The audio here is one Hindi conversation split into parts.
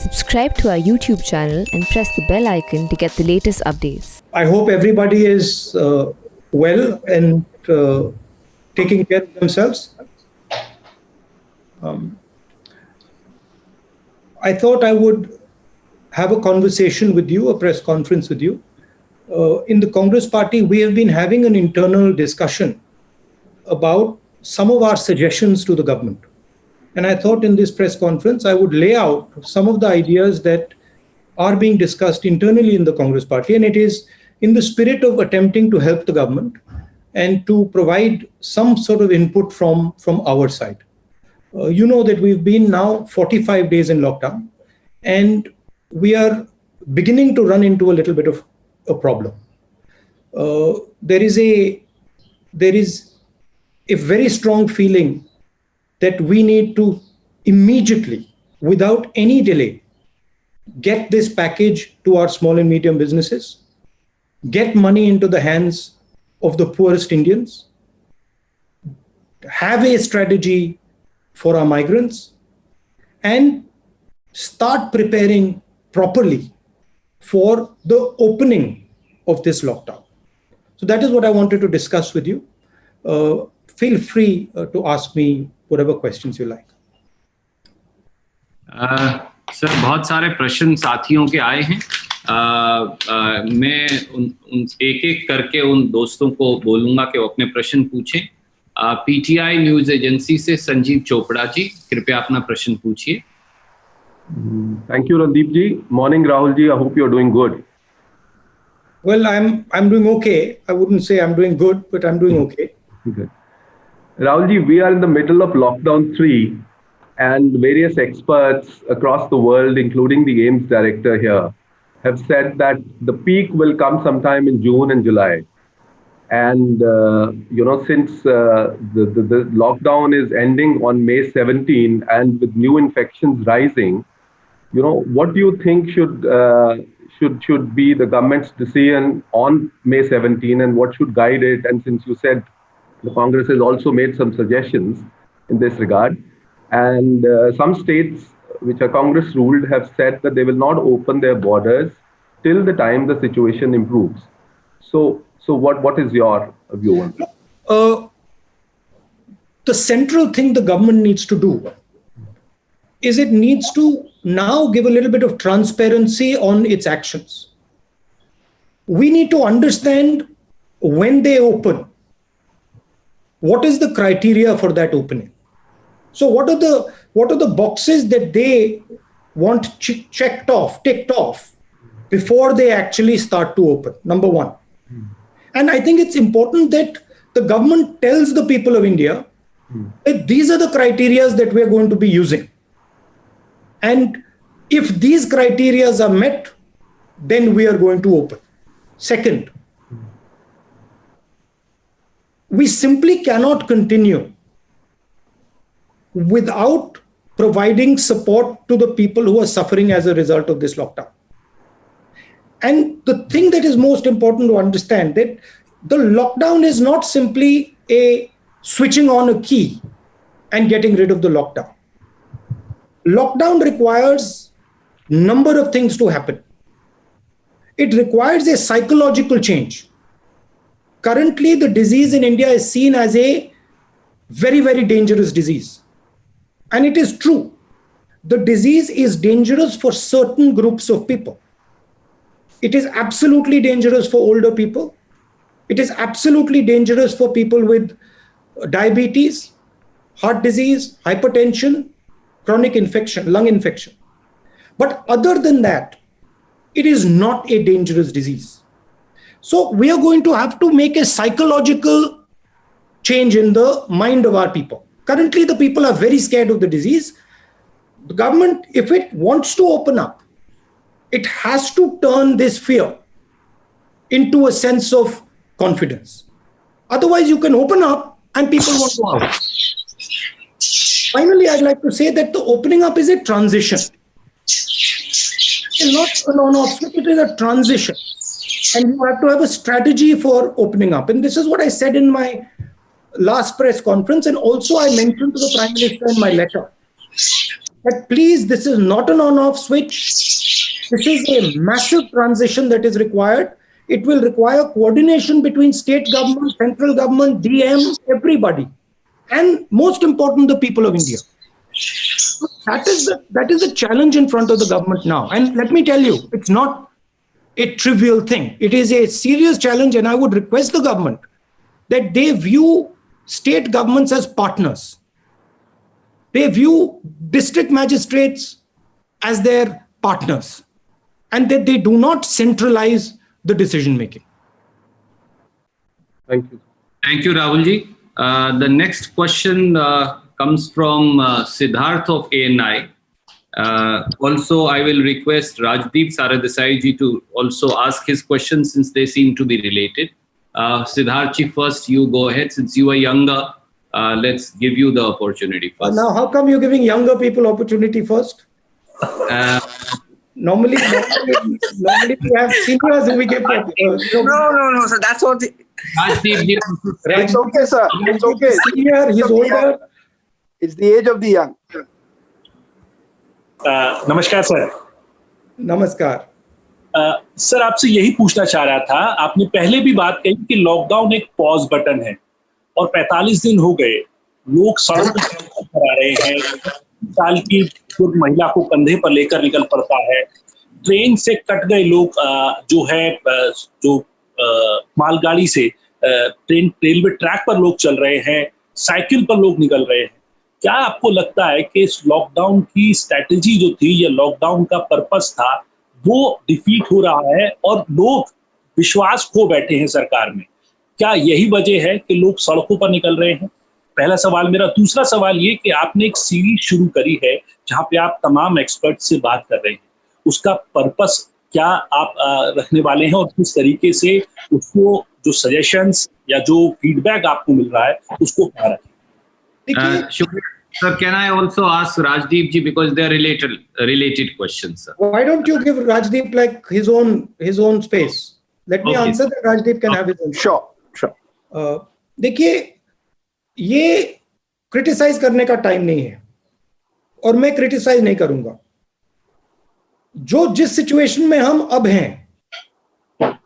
Subscribe to our YouTube channel and press the bell icon to get the latest updates. I hope everybody is well and taking care of themselves. I thought I would have a conversation with you, a press conference with you. In the Congress Party, we have been having an internal discussion about some of our suggestions to the government. And I thought in this press conference, I would lay out some of the ideas that are being discussed internally in the Congress Party. And it is in the spirit of attempting to help the government and to provide some sort of input from our side. You know that we've been now 45 days in lockdown, and we are beginning to run into a little bit of a problem. There is a very strong feeling that we need to immediately, without any delay, get this package to our small and medium businesses, get money into the hands of the poorest Indians, have a strategy for our migrants, and start preparing properly for the opening of this lockdown. So that is what I wanted to discuss with you. Feel free to ask me whatever questions you like. Sir, बहुत सारे प्रश्न साथियों के आए हैं. मैं उन एक करके उन दोस्तों को बोलूंगा कि वो अपने प्रश्न पूछें. पीटीआई न्यूज एजेंसी से संजीव चोपड़ा जी, कृपया अपना प्रश्न पूछिए. Thank you, Randeep ji. Morning, Rahul ji. I hope you're doing good. Well, I'm doing okay. I wouldn't say I'm doing good, but I'm doing okay. Good. Rahul ji, we are in the middle of lockdown 3, and various experts across the world, including the AIIMS director here, have said that the peak will come sometime in June and July. And, since the lockdown is ending on May 17 and with new infections rising, what do you think should be the government's decision on May 17 and what should guide it? And since you said the Congress has also made some suggestions in this regard, and some states which are Congress ruled have said that they will not open their borders till the time the situation improves. So what is your view on that? The central thing the government needs to do is it needs to now give a little bit of transparency on its actions. We need to understand when they open, what is the criteria for that opening? So what are the boxes that they want ticked off before they actually start to open? Number one. And I think it's important that the government tells the people of India that these are the criteria that we're going to be using. And if these criteria are met, then we are going to open. Second, we simply cannot continue without providing support to the people who are suffering as a result of this lockdown. And the thing that is most important to understand that the lockdown is not simply a switching on a key and getting rid of the lockdown. Lockdown requires a number of things to happen. It requires a psychological change. Currently, the disease in India is seen as a very, very dangerous disease. And it is true. The disease is dangerous for certain groups of people. It is absolutely dangerous for older people. It is absolutely dangerous for people with diabetes, heart disease, hypertension, chronic infection, lung infection. But other than that, it is not a dangerous disease. So we are going to have to make a psychological change in the mind of our people. Currently, the people are very scared of the disease. The government, if it wants to open up, it has to turn this fear into a sense of confidence. Otherwise, you can open up and people won't go out. Finally, I'd like to say that the opening up is a transition. It's not an obstacle, it is a transition. And you have to have a strategy for opening up. And this is what I said in my last press conference. And also I mentioned to the Prime Minister in my letter that please, this is not an on-off switch. This is a massive transition that is required. It will require coordination between state government, central government, DM, everybody, and most important, the people of India. So that is the challenge in front of the government now. And let me tell you, it's not a trivial thing. It is a serious challenge, and I would request the government that they view state governments as partners. They view district magistrates as their partners, and that they do not centralize the decision making. Thank you. Thank you, Rahulji. The next question comes from Siddharth of ANI. Also, I will request Rajdeep Saradesai ji to also ask his questions since they seem to be related. Siddharth ji, first you go ahead. Since you are younger, let's give you the opportunity first. Now, how come you're giving younger people opportunity first? Normally we have seniors who we give. No. So that's what. Rajdeep ji, It's okay, sir. It's okay. Senior, he's older. It's the age of the young. नमस्कार सर। नमस्कार। सर आपसे यही पूछना चाह रहा था, आपने पहले भी बात कही कि लॉकडाउन एक पॉज बटन है और 45 दिन हो गए, लोग सड़कों पर आ रहे हैं, साल की बुजुर्ग महिला को कंधे पर लेकर निकल पड़ता है, ट्रेन से कट गए लोग, जो मालगाड़ी से रेलवे ट्रैक पर लोग चल रहे हैं, साइकिल पर लोग निकल रहे हैं। क्या आपको लगता है कि इस लॉकडाउन की स्ट्रैटेजी जो थी या लॉकडाउन का पर्पस था वो डिफीट हो रहा है और लोग विश्वास खो बैठे हैं सरकार में? क्या यही वजह है कि लोग सड़कों पर निकल रहे हैं? पहला सवाल मेरा। दूसरा सवाल ये कि आपने एक सीरीज शुरू करी है जहां पे आप तमाम एक्सपर्ट से बात कर रहे हैं, उसका पर्पस क्या आप रखने वाले हैं और किस तरीके से उसको जो सजेशंस या जो फीडबैक आपको मिल रहा है उसको कहाँ रखें? Sir, can I also ask Rajdeep ji, because they are related questions, sir? Why don't you give Rajdeep like his own space? Let me answer that. Rajdeep can have his own. Sure. देखिए, ये क्रिटिसाइज करने का टाइम नहीं है और मैं क्रिटिसाइज नहीं करूंगा। जिस सिचुएशन में हम अब हैं,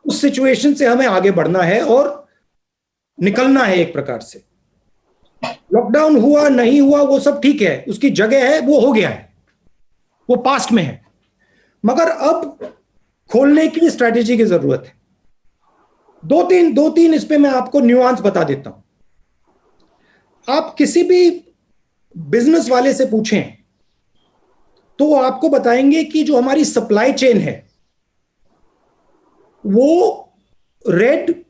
उस सिचुएशन से हमें आगे बढ़ना है और निकलना है एक प्रकार से। लॉकडाउन हुआ नहीं हुआ वो सब ठीक है, उसकी जगह है, वो हो गया है, वो पास्ट में है, मगर अब खोलने की स्ट्रैटेजी की जरूरत है। दो तीन इस पे मैं आपको न्यूआंस बता देता हूं। आप किसी भी बिजनेस वाले से पूछें तो वो आपको बताएंगे कि जो हमारी सप्लाई चेन है वो red,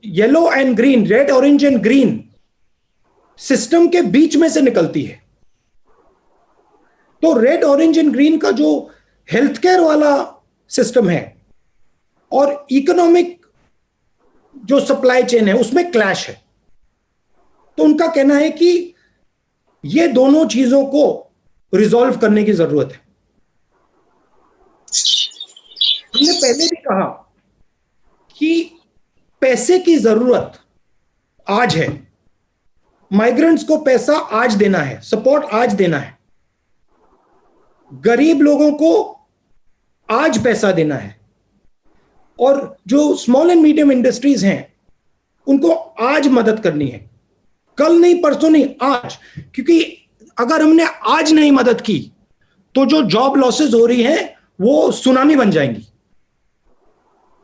yellow and green, red orange and green system के बीच में से निकलती है। तो रेड ऑरेंज एंड ग्रीन का जो हेल्थ केयर वाला सिस्टम है और इकोनॉमिक जो सप्लाई चेन है उसमें क्लैश है। तो उनका कहना है कि ये दोनों चीजों को रिजॉल्व करने की जरूरत है। हमने पहले भी कहा कि पैसे की जरूरत आज है, माइग्रेंट्स को पैसा आज देना है, सपोर्ट आज देना है, गरीब लोगों को आज पैसा देना है, और जो स्मॉल एंड मीडियम इंडस्ट्रीज हैं उनको आज मदद करनी है, कल नहीं, परसों नहीं, आज। क्योंकि अगर हमने आज नहीं मदद की तो जो जॉब लॉसेस हो रही हैं वो सुनामी बन जाएंगी।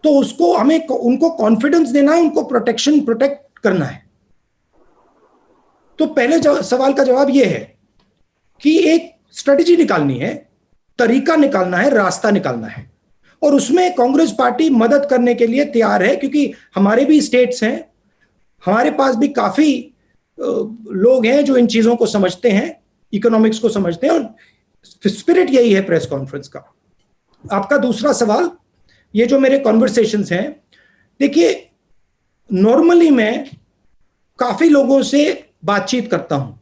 तो उसको हमें उनको कॉन्फिडेंस देना है, उनको प्रोटेक्ट करना है। तो पहले सवाल का जवाब यह है कि एक स्ट्रेटेजी निकालनी है, तरीका निकालना है, रास्ता निकालना है, और उसमें कांग्रेस पार्टी मदद करने के लिए तैयार है। क्योंकि हमारे भी स्टेट्स हैं, हमारे पास भी काफी लोग हैं जो इन चीजों को समझते हैं, इकोनॉमिक्स को समझते हैं, और स्पिरिट यही है प्रेस कॉन्फ्रेंस का। आपका दूसरा सवाल, ये जो मेरे कॉन्वर्सेशंस हैं, देखिए नॉर्मली मैं काफी लोगों से बातचीत करता हूं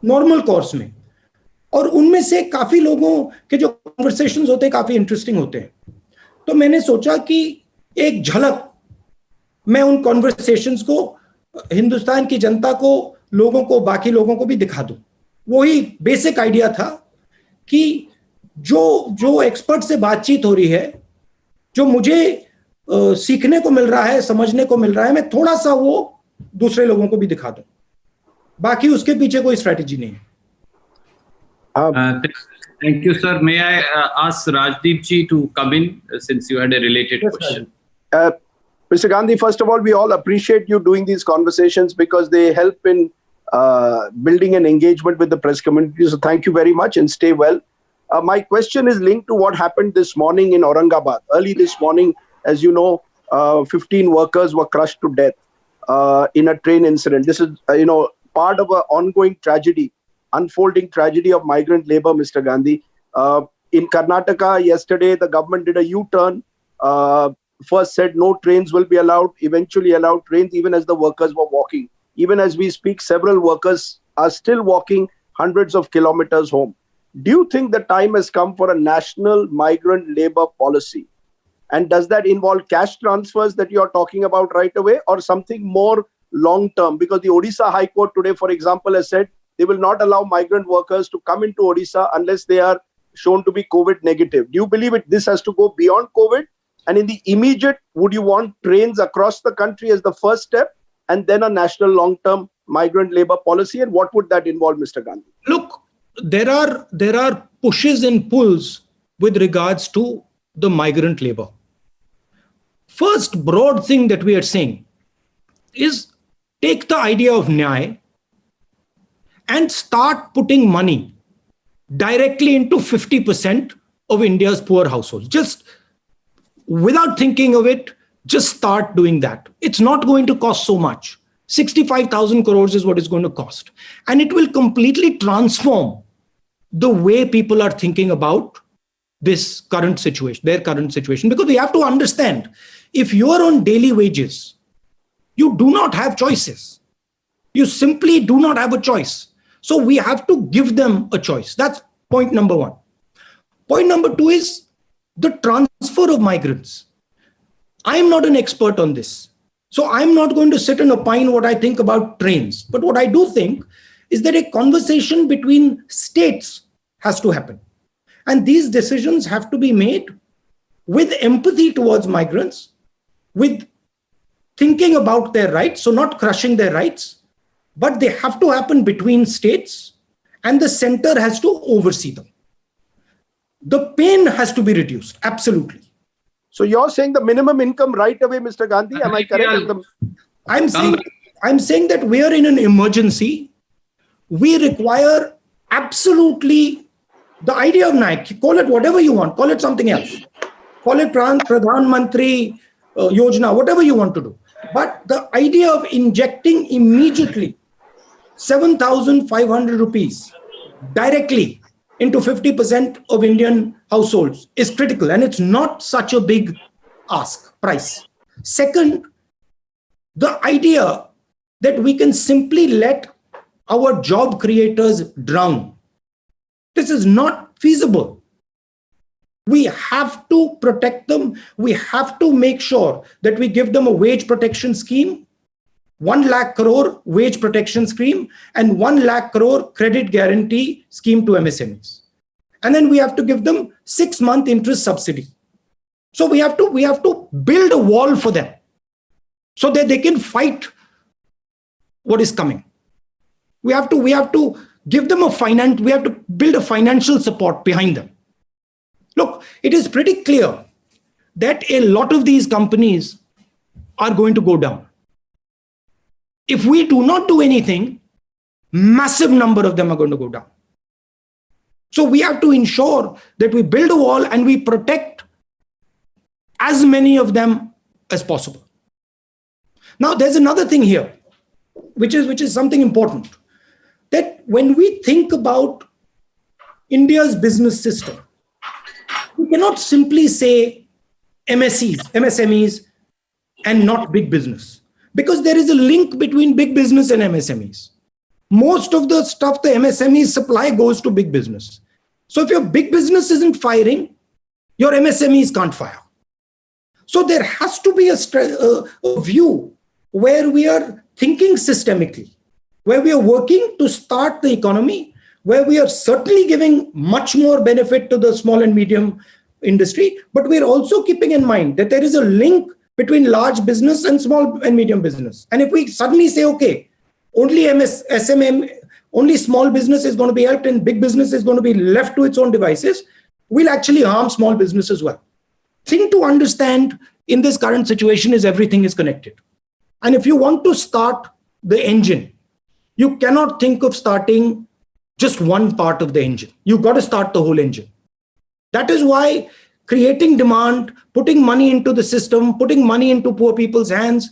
नॉर्मल कोर्स में, और उनमें से काफी लोगों के जो कॉन्वर्सेशंस होते हैं काफी इंटरेस्टिंग होते हैं। तो मैंने सोचा कि एक झलक मैं उन कॉन्वर्सेशंस को हिंदुस्तान की जनता को, लोगों को, बाकी लोगों को भी दिखा दूं। वही बेसिक आइडिया था कि जो एक्सपर्ट से बातचीत हो रही है, जो मुझे सीखने को मिल रहा है, समझने को मिल रहा है, मैं थोड़ा सा वो दूसरे लोगों को भी दिखा दूं. बाकी उसके पीछे कोई स्ट्रेटेजी नहीं है. Thank you, sir. May I ask Rajdeep ji to come in since you had a related question? Mr. Gandhi, first of all, we all appreciate you doing these conversations because they help in building an engagement with the press community. So thank you very much and stay well. My question is linked to what happened this morning in Aurangabad. Early this morning, as you know, 15 workers were crushed to death in a train incident. This is, part of an ongoing tragedy, unfolding tragedy of migrant labor, Mr. Gandhi. In Karnataka, yesterday, the government did a U-turn. First said no trains will be allowed, eventually allowed trains even as the workers were walking. Even as we speak, several workers are still walking hundreds of kilometers home. Do you think the time has come for a national migrant labor policy? And does that involve cash transfers that you're talking about right away or something more long-term? Because the Odisha High Court today, for example, has said they will not allow migrant workers to come into Odisha unless they are shown to be COVID negative. Do you believe this has to go beyond COVID? And in the immediate, would you want trains across the country as the first step and then a national long-term migrant labor policy? And what would that involve, Mr. Gandhi? Look, there are pushes and pulls with regards to the migrant labor. First broad thing that we are saying is take the idea of Nyay and start putting money directly into 50% of India's poor households. Just without thinking of it, just start doing that. It's not going to cost so much. 65,000 crores is what it's going to cost. And it will completely transform the way people are thinking about this current situation, their current situation. Because we have to understand, if you are on daily wages, you do not have choices. You simply do not have a choice. So we have to give them a choice. That's point number one. Point number two is the transfer of migrants. I'm not an expert on this. So I'm not going to sit and opine what I think about trains. But what I do think is that a conversation between states has to happen. And these decisions have to be made with empathy towards migrants, with thinking about their rights, so not crushing their rights, but they have to happen between states and the center has to oversee them. The pain has to be reduced, absolutely. So you're saying the minimum income right away, Mr. Gandhi? Am I correct? I'm saying that we are in an emergency. We require absolutely the idea of Nike. Call it whatever you want. Call it something else. Call it Pradhan Mantri Yojana, whatever you want to do. But the idea of injecting immediately 7,500 rupees directly into 50% of Indian households is critical. And it's not such a big price. Second, the idea that we can simply let our job creators drown. This is not feasible. We have to protect them. We have to make sure that we give them a wage protection scheme, 1 lakh crore wage protection scheme, and 1 lakh crore credit guarantee scheme to MSMEs. And then we have to give them 6-month interest subsidy. So we have to build a wall for them so that they can fight what is coming. We have to give them we have to build a financial support behind them. Look, it is pretty clear that a lot of these companies are going to go down. If we do not do anything, massive number of them are going to go down. So we have to ensure that we build a wall and we protect as many of them as possible. Now, there's another thing here, which is something important, that when we think about India's business system, we cannot simply say MSMEs, and not big business, because there is a link between big business and MSMEs. Most of the stuff the MSMEs supply goes to big business. So if your big business isn't firing, your MSMEs can't fire. So there has to be a view where we are thinking systemically, where we are working to start the economy, where we are certainly giving much more benefit to the small and medium industry, but we're also keeping in mind that there is a link between large business and small and medium business. And if we suddenly say, okay, only SMM, only small business is going to be helped and big business is going to be left to its own devices, we'll actually harm small business as well. Thing to understand in this current situation is everything is connected. And if you want to start the engine, you cannot think of starting just one part of the engine. You've got to start the whole engine. That is why creating demand, putting money into the system, putting money into poor people's hands,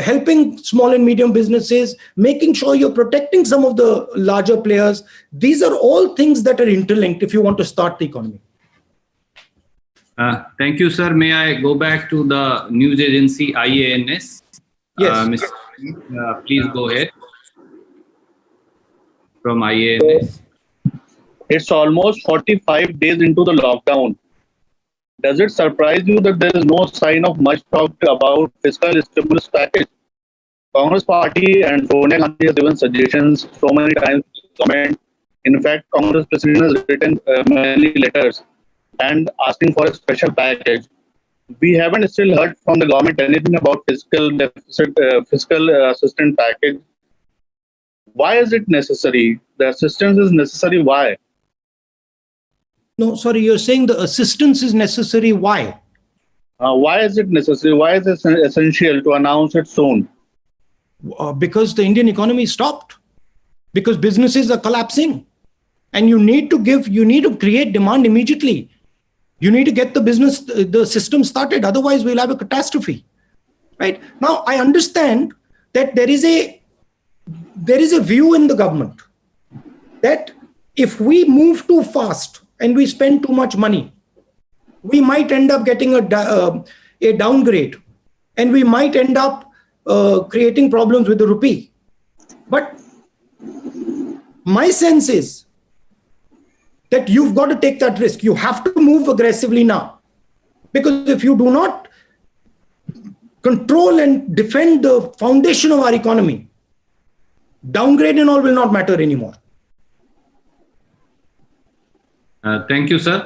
helping small and medium businesses, making sure you're protecting some of the larger players. These are all things that are interlinked if you want to start the economy. Thank you, sir. May I go back to the news agency IANS? Yes. Please go ahead. From IANS. It's almost 45 days into the lockdown. Does it surprise you that there is no sign of much talked about fiscal stimulus package? Congress party and Sonia Gandhi has given suggestions so many times to the government. In fact, Congress president has written many letters and asking for a special package. We haven't still heard from the government anything about fiscal deficit, fiscal assistance package. Why is it necessary? The assistance is necessary. Why? No, sorry, you're saying the assistance is necessary. Why? Why is it necessary? Why is it essential to announce it soon? Because the Indian economy stopped. Because businesses are collapsing. And you need to create demand immediately. You need to get the system started. Otherwise, we'll have a catastrophe. Right? Now, I understand that there is a view in the government that if we move too fast and we spend too much money, we might end up getting a downgrade, and we might end up creating problems with the rupee. But my sense is that you've got to take that risk. You have to move aggressively now, because if you do not control and defend the foundation of our economy, downgrade and all will not matter anymore. Thank you, sir.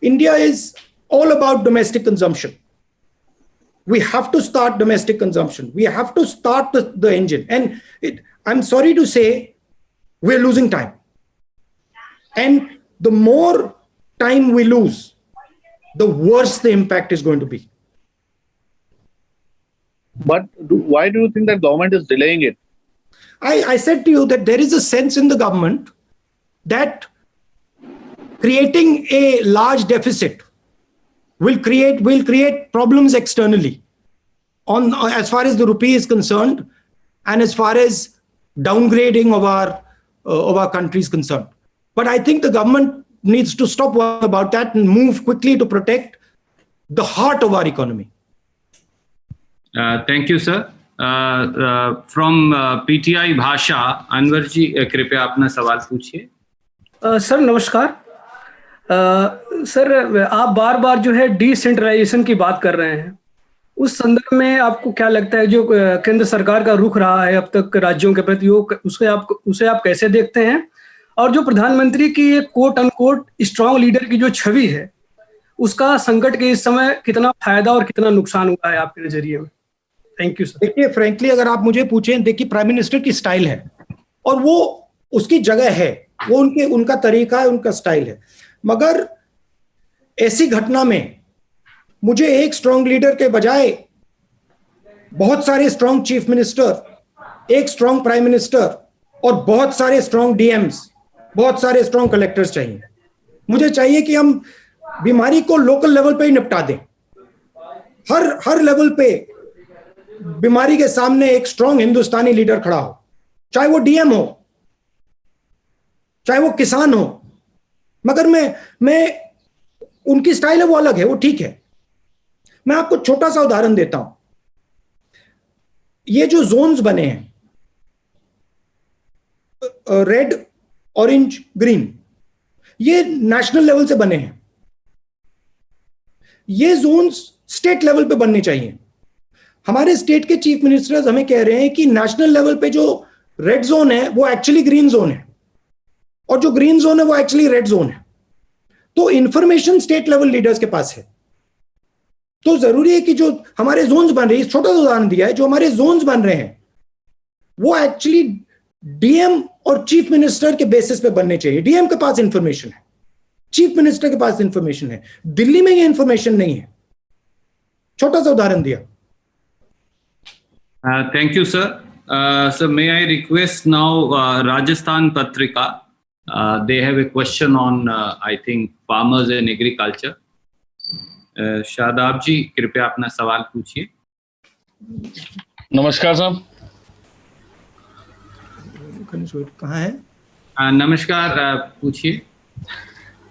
India is all about domestic consumption. We have to start domestic consumption. We have to start the engine. And I'm sorry to say, we're losing time. And the more time we lose, the worse the impact is going to be. But why do you think that government is delaying it? I said to you that there is a sense in the government that creating a large deficit will create problems externally as far as the rupee is concerned, and as far as downgrading of our country is concerned. But I think the government needs to stop worrying about that and move quickly to protect the heart of our economy. Thank you, sir. From PTI भाषा, अनवर जी कृपया अपना सवाल पूछिए. सर नमस्कार. सर आप बार बार जो है डिसेंट्रलाइजेशन की बात कर रहे हैं. उस संदर्भ में आपको क्या लगता है जो केंद्र सरकार का रुख रहा है अब तक राज्यों के प्रति, उसे आप कैसे देखते हैं? और जो प्रधानमंत्री की ये कोट अनकोट स्ट्रांग लीडर की जो छवि है, उसका संकट के इस समय कितना फायदा और कितना नुकसान हुआ है आपके नजरिए में? Thank you sir. देखिए, फ्रैंकली अगर आप मुझे पूछें, देखिए प्राइम मिनिस्टर की स्टाइल है और वो उसकी जगह है, वो उनका तरीका है, उनका स्टाइल है. मगर ऐसी घटना में मुझे एक स्ट्रांग लीडर के बजाय बहुत सारे स्ट्रांग चीफ मिनिस्टर, एक स्ट्रांग प्राइम मिनिस्टर और बहुत सारे स्ट्रांग डीएम्स, बहुत सारे स्ट्रांग कलेक्टर्स चाहिए. मुझे चाहिए कि हम बीमारी को लोकल लेवल पे ही निपटा दें. हर लेवल पे बीमारी के सामने एक स्ट्रांग हिंदुस्तानी लीडर खड़ा हो, चाहे वो डीएम हो, चाहे वो किसान हो. मगर मैं उनकी स्टाइल है, वो अलग है, वो ठीक है. मैं आपको छोटा सा उदाहरण देता हूं. ये जो जोन्स बने हैं, रेड, ऑरेंज, ग्रीन, ये नेशनल लेवल से बने हैं. ये जोन्स स्टेट लेवल पे बनने चाहिए. हमारे स्टेट के चीफ मिनिस्टर्स हमें कह रहे हैं कि नेशनल लेवल पे जो रेड जोन है वो एक्चुअली ग्रीन जोन है. और जो ग्रीन जोन है वो एक्चुअली रेड जोन है। तो इंफॉर्मेशन स्टेट लेवल लीडर्स के पास है। तो जरूरी है कि जो हमारे जोन्स बन रहे हैं, छोटा सा उदाहरण दिया है, जो हमारे जोन्स बन रहे हैं वो एक्चुअली डीएम और चीफ मिनिस्टर के बेसिस पे बनने चाहिए। डीएम के पास इंफॉर्मेशन है, चीफ मिनिस्टर के पास इंफॉर्मेशन है, दिल्ली में ये इंफॉर्मेशन नहीं है। छोटा सा उदाहरण दिया। Thank you sir. Sir, may I request now Rajasthan Patrika? They have a question on I think farmers and agriculture. Shadab ji, कृपया अपना सवाल पूछिए। नमस्कार साहब। कहाँ है? नमस्कार, पूछिए।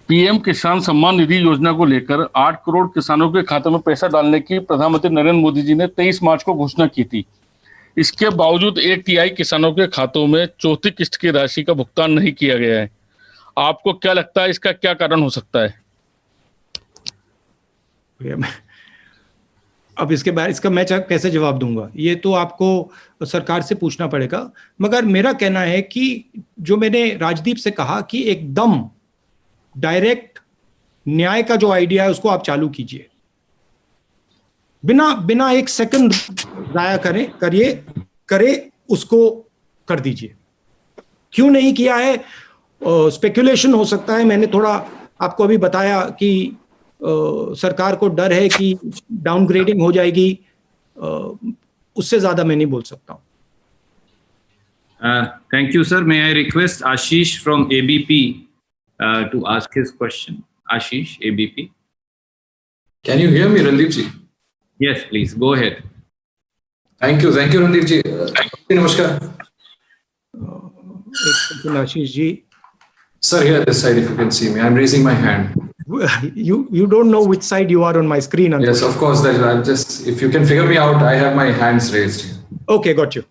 पीएम किसान सम्मान निधि योजना को लेकर 8 करोड़ किसानों के खाते में पैसा डालने की प्रधानमंत्री नरेंद्र मोदी जी ने 23 मार्च को घोषणा की थी। इसके बावजूद 1 तिहाई किसानों के खातों में चौथी किस्त की राशि का भुगतान नहीं किया गया है। आपको क्या लगता है इसका क्या कारण हो सकता है? अब इसका मैं कैसे जवाब दूंगा, ये तो आपको सरकार से पूछना पड़ेगा। मगर मेरा कहना है कि जो मैंने राजदीप से कहा कि एकदम डायरेक्ट न्याय का जो आइडिया है उसको आप चालू कीजिए, बिना एक सेकंड जाया करे उसको कर दीजिए। क्यों नहीं किया है? स्पेकुलेशन हो सकता है। मैंने थोड़ा आपको अभी बताया कि सरकार को डर है कि डाउनग्रेडिंग हो जाएगी, उससे ज्यादा मैं नहीं बोल सकता हूं। Thank you sir. May I request Ashish from ABP to ask his question. Ashish, ABP. Can you hear me, Randeep ji? Yes, please go ahead. Thank you, Randeep ji. Namaskar. Ashish ji. Sir, here this side, if you can see me, I'm raising my hand. You don't know which side you are on my screen. Yes, of course. That I'm just. If you can figure me out, I have my hands raised here. Okay, got you.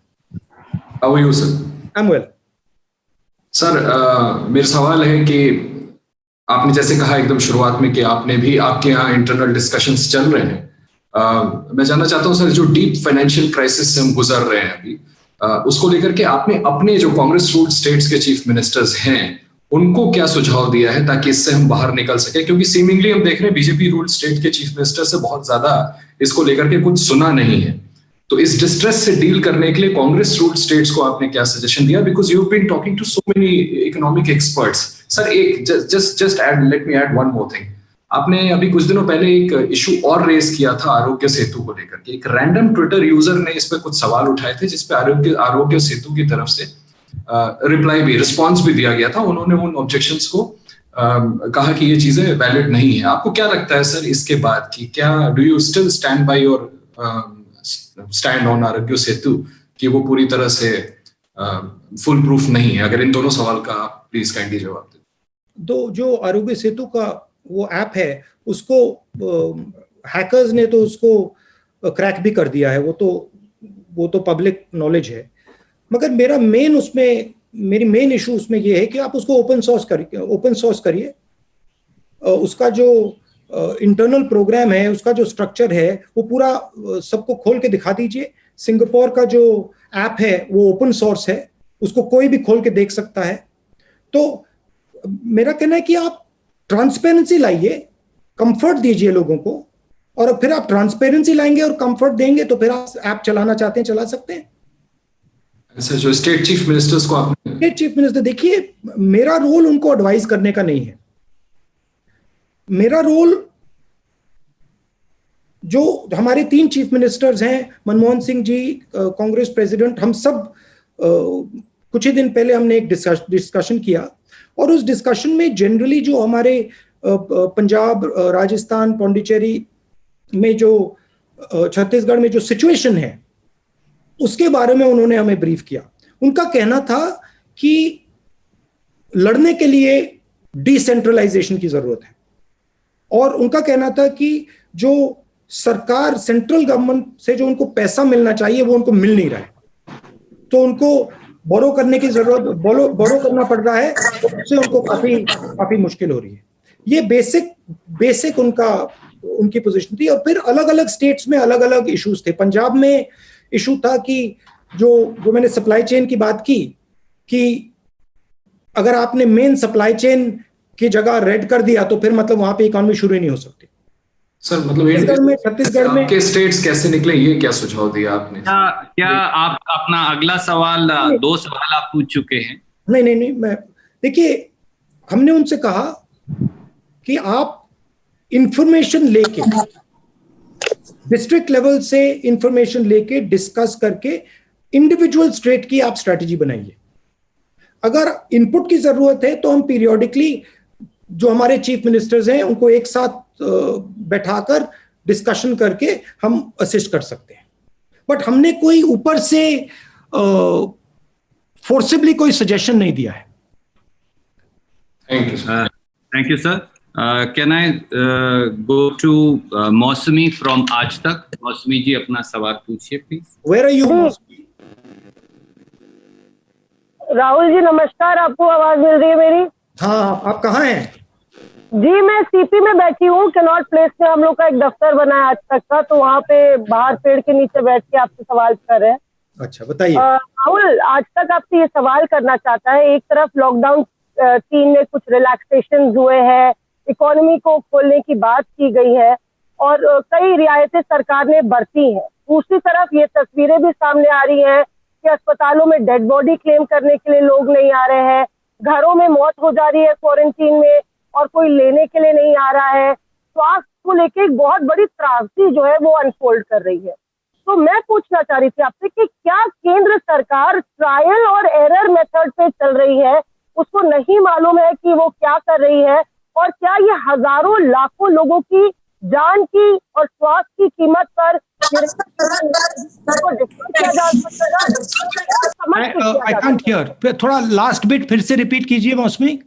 How are you, sir? I'm well. Sir, मेरा सवाल है कि आपने जैसे कहा एकदम शुरुआत में कि आपने भी आपके यहाँ इंटरनल डिस्कशंस चल रहे हैं। मैं जानना चाहता हूँ सर, जो डीप फाइनेंशियल क्राइसिस से हम गुजर रहे हैं अभी, उसको लेकर के आपने अपने जो कांग्रेस रूल्ड स्टेट्स के चीफ मिनिस्टर्स हैं उनको क्या सुझाव दिया है ताकि इससे हम बाहर निकल सके? क्योंकि सीमिंगली हम देख रहे हैं बीजेपी रूल्ड स्टेट के चीफ मिनिस्टर से बहुत ज्यादा इसको लेकर के कुछ सुना नहीं है। तो इस डिस्ट्रेस से डील करने के लिए कांग्रेस रूल्ड स्टेट्स को आपने क्या सजेशन दिया? Because you have been talking to so many economic experts. Sir, एक just add, let me add one more thing. आपने अभी कुछ दिनों पहले एक इशू और रेज किया था आरोग्य सेतु को लेकर के। एक रैंडम ट्विटर यूजर ने इस पे कुछ सवाल उठाए थे जिसपे आरोग्य सेतु की तरफ से रिस्पॉन्स भी दिया गया था। उन्होंने उन ऑब्जेक्शंस को कहा कि ये चीजें वैलिड नहीं है। आपको क्या लगता है सर इसके बाद की, क्या do you still stand by your stand on Aarogya Setu कि वो पूरी तरह से फुल प्रूफ नहीं है? अगर इन दोनों सवाल का आप प्लीज काइंडली जवाब दें। तो जो आरोग्य सेतु का वो ऐप है उसको हैकर्स ने तो उसको क्रैक भी कर दिया है, वो तो पब्लिक नॉलेज है। मगर मेरी मेन इशू उसमें ये है कि आप उसको ओपन सोर्स करिए। उसका जो इंटरनल प्रोग्राम है, उसका जो स्ट्रक्चर है वो पूरा सबको खोल के दिखा दीजिए। सिंगापुर का जो ऐप है वो ओपन सोर्स है, उसको कोई भी खोल के देख सकता है। तो मेरा कहना है कि आप ट्रांसपेरेंसी लाइए, कंफर्ट दीजिए लोगों को, और फिर आप ट्रांसपेरेंसी लाएंगे और कंफर्ट देंगे तो फिर आप ऐप चलाना चाहते हैं चला सकते हैं। सर, जो स्टेट चीफ मिनिस्टर्स को आपने स्टेट चीफ मिनिस्टर, देखिए मेरा रोल उनको एडवाइस करने का नहीं है। मेरा रोल, जो हमारे 3 चीफ मिनिस्टर्स हैं, मनमोहन सिंह जी, कांग्रेस प्रेसिडेंट, हम सब कुछ ही दिन पहले हमने एक डिस्कशन किया और उस डिस्कशन में जनरली जो हमारे पंजाब, राजस्थान, पौंडीचेरी में जो छत्तीसगढ़ में जो सिचुएशन है उसके बारे में उन्होंने हमें ब्रीफ किया। उनका कहना था कि लड़ने के लिए डिसेंट्रलाइजेशन की जरूरत है, और उनका कहना था कि जो सरकार, सेंट्रल गवर्नमेंट से जो उनको पैसा मिलना चाहिए वो उनको मिल नहीं रहा है, तो उनको बोरो करने की जरूरत, बोरो करना पड़ रहा है, तो उससे उनको काफी मुश्किल हो रही है। ये बेसिक उनकी पोजीशन थी। और फिर अलग अलग स्टेट्स में अलग अलग इश्यूज थे। पंजाब में इशू था कि जो मैंने सप्लाई चेन की बात की कि अगर आपने मेन सप्लाई चेन की जगह रेड कर दिया तो फिर मतलब वहां पे इकोनॉमी शुरू ही नहीं हो सकती। सर मतलब छत्तीसगढ़ में आपके स्टेट्स कैसे निकले, ये क्या सुझाव दिया आपने? क्या आप अपना अगला सवाल, 2 सवाल आप पूछ चुके हैं? नहीं, मैं देखिए, हमने उनसे कहा कि आप इंफॉर्मेशन लेके, डिस्ट्रिक्ट लेवल से इंफॉर्मेशन लेके डिस्कस करके इंडिविजुअल स्टेट की आप स्ट्रेटजी बनाइए। अगर इनपुट की जरूरत है तो हम पीरियोडिकली जो हमारे चीफ मिनिस्टर्स हैं उनको एक साथ बैठाकर डिस्कशन करके हम असिस्ट कर सकते हैं, बट हमने कोई ऊपर से फोर्सिबली कोई सजेशन नहीं दिया है। Thank you sir. Can I go to Mausami from Aaj Tak? मौसमी जी अपना सवाल पूछिए प्लीज। वेयर आर यू मौसमी? राहुल जी नमस्कार, आपको आवाज मिल रही है मेरी? हाँ, आप कहाँ हैं? जी मैं सीपी में बैठी हूँ, कैनॉट प्लेस में हम लोग का एक दफ्तर बना है आज तक का, तो वहाँ पे बाहर पेड़ के नीचे बैठ के आपसे सवाल कर रहे हैं। अच्छा बताइए। राहुल आज तक आपसे ये सवाल करना चाहता है, एक तरफ लॉकडाउन 3 में कुछ रिलैक्सेशन हुए हैं, इकोनॉमी को खोलने की बात की गई है और कई रियायतें सरकार ने बरती हैं, दूसरी तरफ ये तस्वीरें भी सामने आ रही हैं कि अस्पतालों में डेड बॉडी क्लेम करने के लिए लोग नहीं आ रहे हैं, घरों में मौत हो जा रही है क्वारंटीन में और कोई लेने के लिए नहीं आ रहा है, स्वास्थ्य को लेके एक बहुत बड़ी त्रासदी जो है वो अनफोल्ड कर रही है। तो मैं पूछना चाह रही थी आपसे कि क्या केंद्र सरकार ट्रायल और एरर मेथड पे चल रही है, उसको नहीं मालूम है कि वो क्या कर रही है, और क्या ये हजारों लाखों लोगों की जान की और स्वास्थ्य की कीमत पर आई कांट हियर, थोड़ा लास्ट बिट फिर से रिपीट कीजिए मौसमी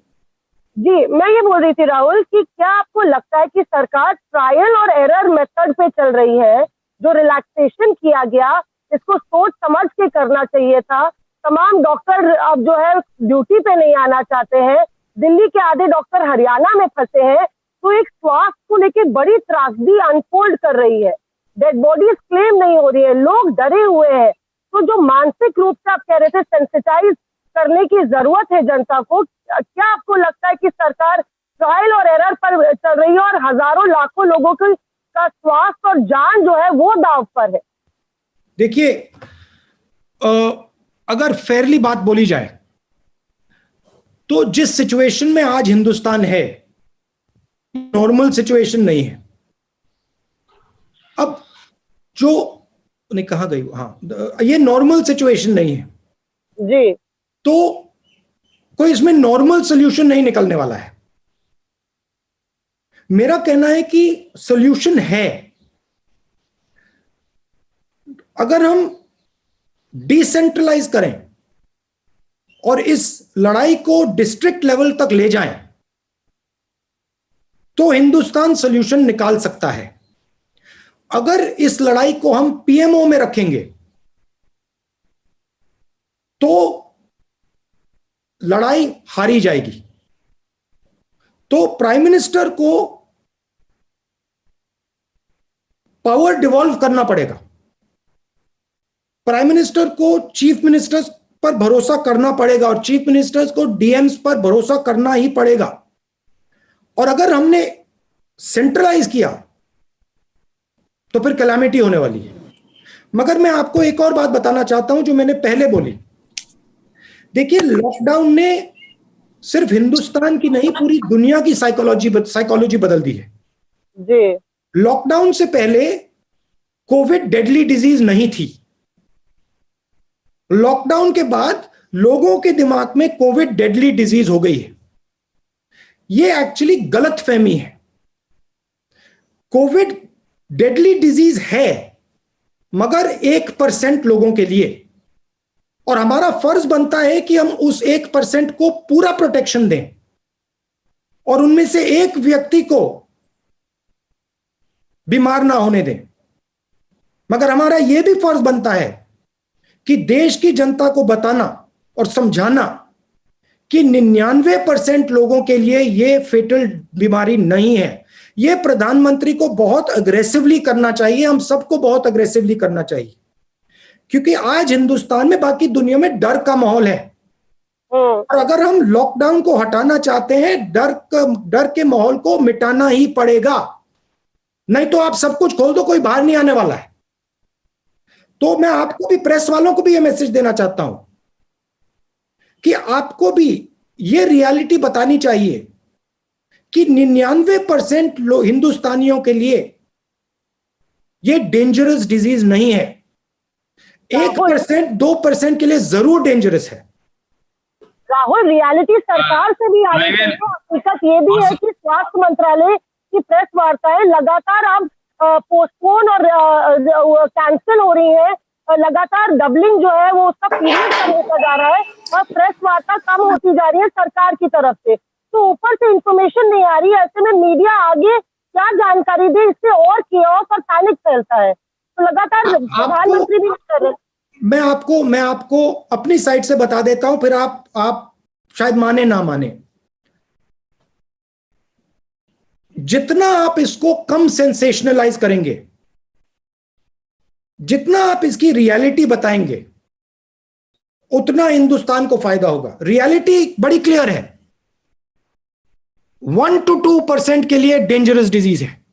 जी। मैं ये बोल रही थी राहुल कि क्या आपको लगता है कि सरकार ट्रायल और एरर मेथड पे चल रही है? जो रिलैक्सेशन किया गया इसको सोच समझ के करना चाहिए था। तमाम डॉक्टर अब जो है ड्यूटी पे नहीं आना चाहते हैं, दिल्ली के आधे डॉक्टर हरियाणा में फंसे हैं, तो एक स्वास्थ्य को लेके बड़ी त्रासदी अनफोल्ड कर रही है, डेड बॉडीज क्लेम नहीं हो रही है, लोग डरे हुए हैं। तो जो मानसिक रूप से आप कह रहे थे सेंसिटाइज करने की जरूरत है जनता को, क्या आपको लगता है कि सरकार ट्रायल और एरर पर चल रही है और हजारों लाखों लोगों का स्वास्थ्य और जान जो है वो दांव पर है? देखिए, अगर फेयरली बात बोली जाए तो जिस सिचुएशन में आज हिंदुस्तान है नॉर्मल सिचुएशन नहीं है। अब जो नहीं कहा गई, हाँ, ये नॉर्मल सिचुएशन नहीं है जी, तो कोई इसमें नॉर्मल सॉल्यूशन नहीं निकलने वाला है। मेरा कहना है कि सॉल्यूशन है, अगर हम डिसेंट्रलाइज करें और इस लड़ाई को डिस्ट्रिक्ट लेवल तक ले जाएं तो हिंदुस्तान सॉल्यूशन निकाल सकता है। अगर इस लड़ाई को हम पीएमओ में रखेंगे तो लड़ाई हारी जाएगी। तो प्राइम मिनिस्टर को पावर डिवॉल्व करना पड़ेगा, प्राइम मिनिस्टर को चीफ मिनिस्टर्स पर भरोसा करना पड़ेगा और चीफ मिनिस्टर्स को डीएम्स पर भरोसा करना ही पड़ेगा। और अगर हमने सेंट्रलाइज किया तो फिर कैलामिटी होने वाली है। मगर मैं आपको एक और बात बताना चाहता हूं जो मैंने पहले बोली। देखिए, लॉकडाउन ने सिर्फ हिंदुस्तान की नहीं पूरी दुनिया की साइकोलॉजी बदल दी है जी। लॉकडाउन से पहले कोविड डेडली डिजीज नहीं थी, लॉकडाउन के बाद लोगों के दिमाग में कोविड डेडली डिजीज हो गई है। यह एक्चुअली गलत फहमी है। कोविड डेडली डिजीज है मगर 1% लोगों के लिए, और हमारा फर्ज बनता है कि हम उस 1% को पूरा प्रोटेक्शन दें और उनमें से एक व्यक्ति को बीमार ना होने दें। मगर हमारा यह भी फर्ज बनता है कि देश की जनता को बताना और समझाना कि 99% लोगों के लिए यह फेटल बीमारी नहीं है। यह प्रधानमंत्री को बहुत अग्रेसिवली करना चाहिए, हम सबको बहुत अग्रेसिवली करना चाहिए, क्योंकि आज हिंदुस्तान में, बाकी दुनिया में डर का माहौल है। और अगर हम लॉकडाउन को हटाना चाहते हैं, डर के माहौल को मिटाना ही पड़ेगा, नहीं तो आप सब कुछ खोल दो, कोई बाहर नहीं आने वाला है। तो मैं आपको भी, प्रेस वालों को भी यह मैसेज देना चाहता हूं कि आपको भी ये रियलिटी बतानी चाहिए कि 99% हिंदुस्तानियों के लिए ये डेंजरस डिजीज नहीं है। 1% 2% के लिए जरूर डेंजरस है। राहुल, रियलिटी सरकार से भी आ रही है। हकीकत ये भी है कि स्वास्थ्य मंत्रालय की प्रेस वार्ताएं लगातार अब पोस्टपोन और कैंसिल हो रही है। लगातार डबलिंग जो है वो उसका पीरियड कम होता जा रहा है और प्रेस वार्ता कम होती जा रही है सरकार की तरफ से। तो ऊपर से इंफॉर्मेशन नहीं आ रही है, ऐसे में मीडिया आगे क्या जानकारी दे, इससे और कियोस और पैनिक फैलता है। तो लगातार प्रधानमंत्री भी कर रहे हैं। मैं आपको अपनी साइड से बता देता हूं, फिर आप शायद माने ना माने। जितना आप इसको कम सेंसेशनलाइज करेंगे, जितना आप इसकी रियलिटी बताएंगे, उतना हिंदुस्तान को फायदा होगा। रियलिटी बड़ी क्लियर है, 1 to 2% के लिए डेंजरस डिजीज है।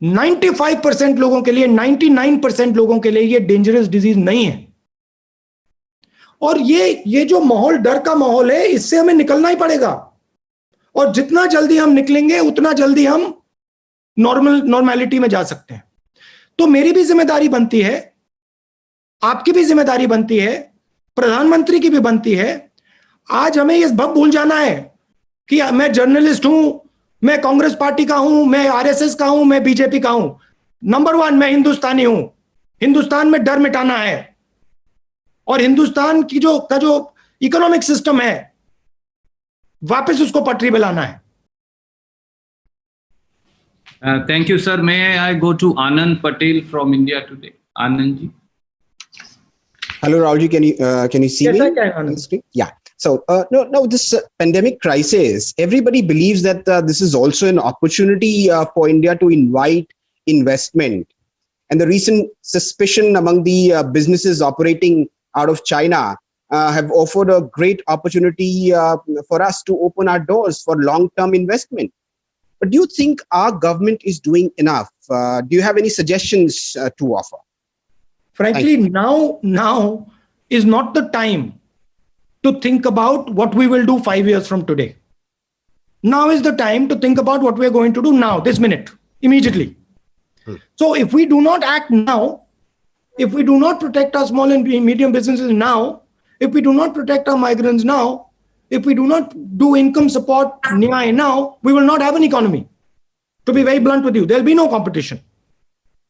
95% लोगों के लिए, 99% लोगों के लिए ये डेंजरस डिजीज नहीं है। और ये जो माहौल, डर का माहौल है, इससे हमें निकलना ही पड़ेगा। और जितना जल्दी हम निकलेंगे उतना जल्दी हम नॉर्मेलिटी में जा सकते हैं। तो मेरी भी जिम्मेदारी बनती है, आपकी भी जिम्मेदारी बनती है, प्रधानमंत्री की भी बनती है। आज हमें ये भूल जाना है कि मैं जर्नलिस्ट हूं, मैं कांग्रेस पार्टी का हूं, मैं आरएसएस का हूं, मैं बीजेपी का हूं। नंबर 1 मैं हिंदुस्तानी हूं। हिंदुस्तान में डर मिटाना है और हिंदुस्तान की जो इकोनॉमिक सिस्टम है, वापस उसको पटरी पे लाना है। Thank you, sir. May I go to Anand Patel from India Today? Anand ji. Hello, Rahulji. Can you see me? Yes, I can, Anand. Yeah. So, no, this pandemic crisis, everybody believes that this is also an opportunity for India to invite investment. And the recent suspicion among the businesses operating out of China have offered a great opportunity for us to open our doors for long-term investment. But do you think our government is doing enough? Do you have any suggestions to offer? Frankly, now is not the time to think about what we will do 5 years from today. Now is the time to think about what we are going to do now, this minute, immediately. So if we do not act now, if we do not protect our small and medium businesses now, if we do not protect our migrants now, if we do not do income support now, we will not have an economy. To be very blunt with you, there'll be no competition.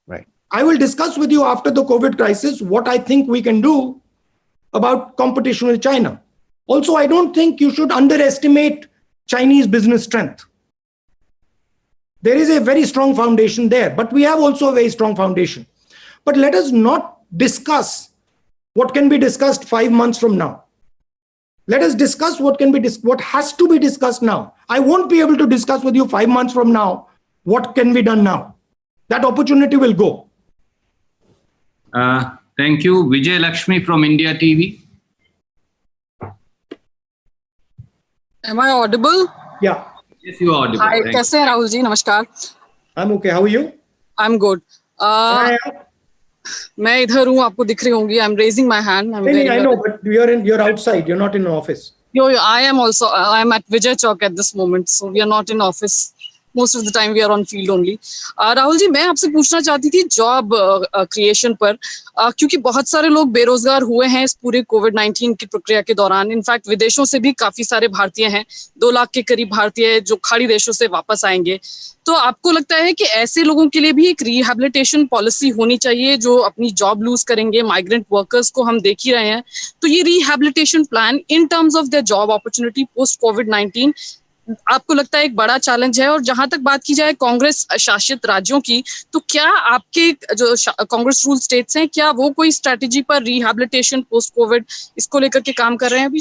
Right. I will discuss with you after the COVID crisis what I think we can do about competition with China. Also, I don't think you should underestimate Chinese business strength. There is a very strong foundation there, but we have also a very strong foundation. But let us not discuss what can be discussed 5 months from now. Let us discuss what has to be discussed now. I won't be able to discuss with you 5 months from now what can be done now. That opportunity will go. Thank you. Vijay Lakshmi from India TV. Am I audible? Yeah. Yes, you are audible. Hi, कैसे हैं राहुल जी? नमस्कार. I'm okay. How are you? I'm good. मैं इधर हूँ, आपको दिख रही होंगी. I'm raising my hand. I know, but you're outside. You're not in an office. I am also. I'm at Vijay Chowk at this moment, so we are not in office. Most of the time we are on field only. Rahul ji, मैं आपसे पूछना चाहती थी जॉब क्रिएशन पर, क्योंकि बहुत सारे लोग बेरोजगार हुए हैं इस पूरे कोविड-19 की प्रक्रिया के दौरान. इनफैक्ट विदेशों से भी काफी सारे भारतीय हैं, 2 लाख के करीब भारतीय जो खाड़ी देशों से वापस आएंगे. तो आपको लगता है कि ऐसे लोगों के लिए भी एक रिहैबिलिटेशन पॉलिसी होनी चाहिए जो अपनी जॉब लूज करेंगे? माइग्रेंट वर्कर्स को हम देख ही रहे हैं. तो ये rehabilitation plan in terms of their job opportunity post कोविड-19 आपको लगता है एक बड़ा चैलेंज है? और जहां तक बात की जाए कांग्रेस शासित राज्यों की, तो क्या आपके जो कांग्रेस रूल स्टेट्स हैं, क्या वो कोई स्ट्रेटेजी पर रिहैबिलिटेशन पोस्ट कोविड इसको लेकर के काम कर रहे हैं अभी?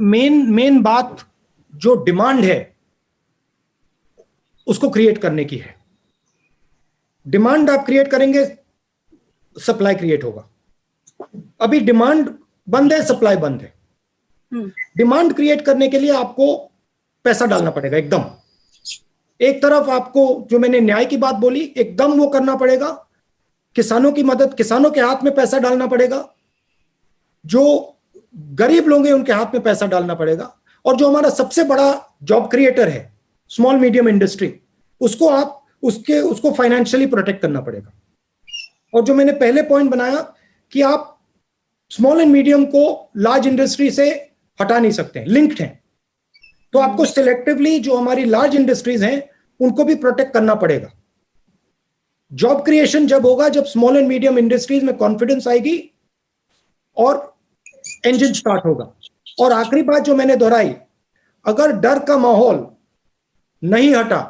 मेन बात जो डिमांड है उसको क्रिएट करने की है. डिमांड आप क्रिएट करेंगे, सप्लाई क्रिएट होगा. अभी डिमांड बंद है, सप्लाई बंद है। डिमांड क्रिएट करने के लिए आपको पैसा डालना पड़ेगा एकदम। एक तरफ आपको, जो मैंने न्याय की बात बोली, एकदम वो करना पड़ेगा, किसानों की मदद, किसानों के हाथ में पैसा डालना पड़ेगा, जो गरीब लोग हैं उनके हाथ में पैसा डालना पड़ेगा, और जो हमारा सबसे बड़ा जॉब क्रिएटर है स्मॉल मीडियम इंडस्ट्री, उसको फाइनेंशियली प्रोटेक्ट करना पड़ेगा। और जो मैंने पहले पॉइंट बनाया कि आप स्मॉल एंड मीडियम को लार्ज इंडस्ट्री से हटा नहीं सकते हैं, लिंक्ड हैं, तो आपको सिलेक्टिवली जो हमारी लार्ज इंडस्ट्रीज हैं उनको भी प्रोटेक्ट करना पड़ेगा। जॉब क्रिएशन जब होगा जब स्मॉल एंड मीडियम इंडस्ट्रीज में कॉन्फिडेंस आएगी और इंजन स्टार्ट होगा। और आखिरी बात जो मैंने दोहराई, अगर डर का माहौल नहीं हटा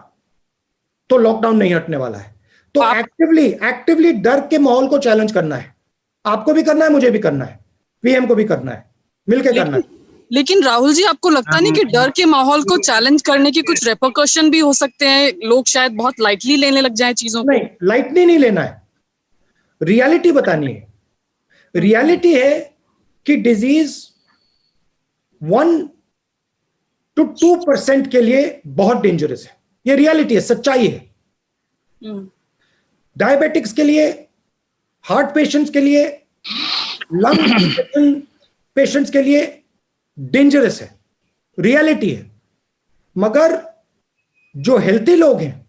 तो लॉकडाउन नहीं हटने वाला है। तो एक्टिवली डर के माहौल को चैलेंज करना है, आपको भी करना है, मुझे भी करना है, पीएम को भी करना है, मिलकर करना है। लेकिन राहुल जी, आपको लगता नहीं कि डर के माहौल को चैलेंज करने के कुछ रेपरकशन भी हो सकते हैं? लोग शायद बहुत लाइटली लेने लग जाएं चीजों को। नहीं, लाइटली नहीं लेना है, रियलिटी बतानी है। रियलिटी है कि डिजीज 1 to 2% के लिए बहुत डेंजरस है, ये रियलिटी है, सच्चाई है। डायबिटिक्स के लिए, हार्ट पेशेंट्स के लिए, लंग पेशेंट्स के लिए डेंजरस है, रियलिटी है। मगर जो हेल्थी लोग हैं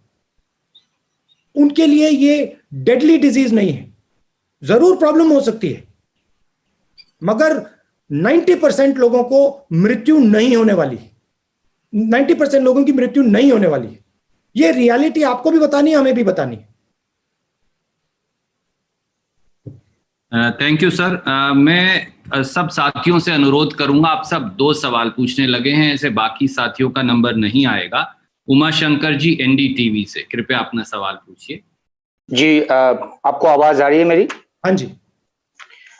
उनके लिए ये डेडली डिजीज नहीं है। जरूर प्रॉब्लम हो सकती है, मगर 90% लोगों को मृत्यु नहीं होने वाली, 90% लोगों की मृत्यु नहीं होने वाली है। ये रियलिटी आपको भी बतानी है, हमें भी बतानी है। Thank you sir. मैं सब साथियों से अनुरोध करूंगा, आप सब 2 सवाल पूछने लगे हैं, ऐसे बाकी साथियों का नंबर नहीं आएगा। उमा शंकर जी एनडीटीवी से, कृपया अपना सवाल पूछिए। जी, आपको आवाज आ रही है मेरी? हाँ जी।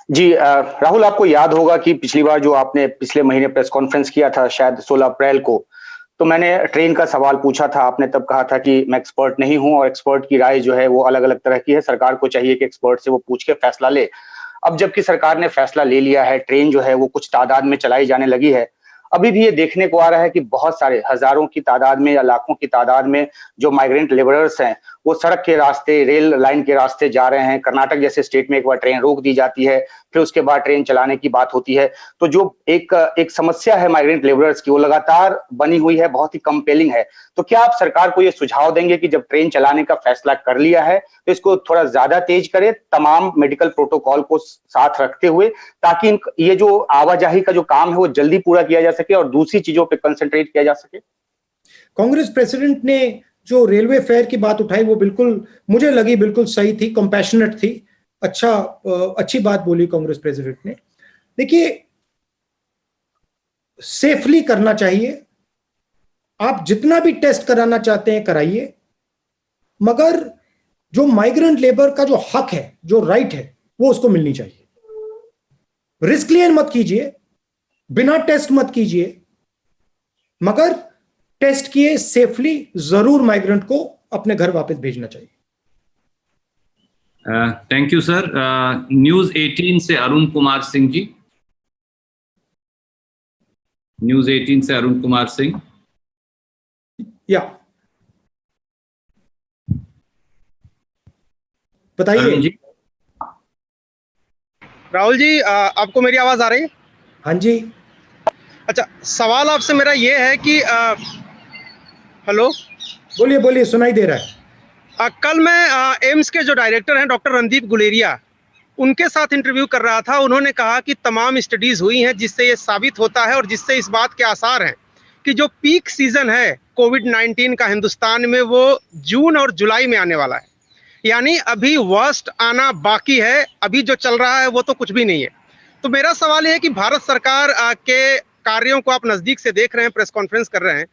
जी, राहुल, आपको याद होगा कि पिछली बार जो आपने पिछले महीने प्रेस कॉन्फ्रेंस किया था, शायद 16 अप्रैल को, तो मैंने ट्रेन का सवाल पूछा था। आपने तब कहा था कि मैं एक्सपर्ट नहीं हूं और एक्सपर्ट की राय जो है वो अलग अलग तरह की है, सरकार को चाहिए कि एक्सपर्ट से वो पूछ के फैसला ले। अब जबकि सरकार ने फैसला ले लिया है, ट्रेन जो है वो कुछ तादाद में चलाई जाने लगी है, अभी भी ये देखने को आ रहा है कि बहुत सारे हजारों की तादाद में या लाखों की तादाद में जो माइग्रेंट लेबरर्स हैं वो सड़क के रास्ते, रेल लाइन के रास्ते जा रहे हैं। कर्नाटक जैसे स्टेट में एक बार ट्रेन रोक दी जाती है, फिर उसके बाद ट्रेन चलाने की बात होती है। तो जो एक समस्या है माइग्रेंट लेबरर्स की, वो लगातार बनी हुई है, बहुत ही कंपेलिंग है। तो क्या आप सरकार को ये सुझाव देंगे कि जब ट्रेन चलाने का फैसला कर लिया है तो इसको थोड़ा ज्यादा तेज करे, तमाम मेडिकल प्रोटोकॉल को साथ रखते हुए, ताकि ये जो आवाजाही का जो काम है वो जल्दी पूरा किया जा सके और दूसरी चीजों पर कंसंट्रेट किया जा सके? कांग्रेस प्रेसिडेंट ने जो रेलवे फेयर की बात उठाई वो बिल्कुल मुझे लगी बिल्कुल सही थी, कंपैशनेट थी, अच्छी बात बोली कांग्रेस प्रेसिडेंट ने। देखिए, सेफली करना चाहिए, आप जितना भी टेस्ट कराना चाहते हैं कराइए, मगर जो माइग्रेंट लेबर का जो हक है, जो राइट है, वो उसको मिलनी चाहिए। रिस्क लिए मत कीजिए, बिना टेस्ट मत कीजिए, मगर टेस्ट किए सेफली जरूर माइग्रेंट को अपने घर वापस भेजना चाहिए। Thank you sir. न्यूज़ 18 से अरुण कुमार सिंह जी, न्यूज़ 18 से अरुण कुमार सिंह। या बताइए जी। राहुल जी, आपको मेरी आवाज आ रही है? हाँ जी। अच्छा, सवाल आपसे मेरा ये है कि हेलो, बोलिए बोलिए, सुनाई दे रहा है। कल मैं एम्स के जो डायरेक्टर हैं डॉक्टर रणदीप गुलेरिया, उनके साथ इंटरव्यू कर रहा था। उन्होंने कहा कि तमाम स्टडीज हुई हैं जिससे ये साबित होता है और जिससे इस बात के आसार हैं कि जो पीक सीजन है कोविड-19 का हिंदुस्तान में वो जून और जुलाई में आने वाला है। यानी अभी वर्स्ट आना बाकी है, अभी जो चल रहा है वो तो कुछ भी नहीं है। तो मेरा सवाल ये है कि भारत सरकार के कार्यों को आप नजदीक से देख रहे हैं, प्रेस कॉन्फ्रेंस कर रहे हैं,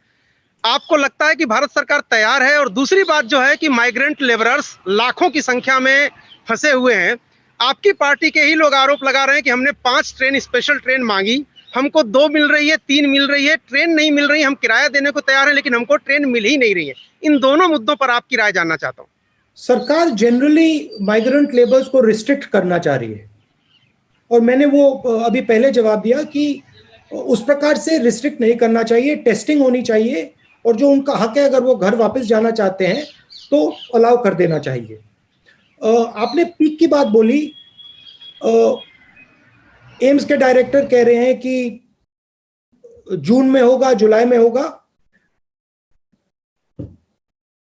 आपको लगता है कि भारत सरकार तैयार है? और दूसरी बात जो है कि माइग्रेंट लेबरर्स लाखों की संख्या में फंसे हुए हैं, आपकी पार्टी के ही लोग आरोप लगा रहे हैं कि हमने 5 ट्रेन, स्पेशल ट्रेन मांगी, हमको 2 मिल रही है, 3 मिल रही है, ट्रेन नहीं मिल रही, हम किराया देने को तैयार हैं लेकिन हमको ट्रेन मिल ही नहीं रही है। इन दोनों मुद्दों पर आपकी राय जानना चाहता हूँ। सरकार जनरली माइग्रेंट लेबर्स को रिस्ट्रिक्ट करना चाह रही है, और मैंने वो अभी पहले जवाब दिया कि उस प्रकार से रिस्ट्रिक्ट नहीं करना चाहिए, टेस्टिंग होनी चाहिए, और जो उनका हक है अगर वो घर वापस जाना चाहते हैं तो अलाउ कर देना चाहिए। आपने पीक की बात बोली, एम्स के डायरेक्टर कह रहे हैं कि जून में होगा, जुलाई में होगा।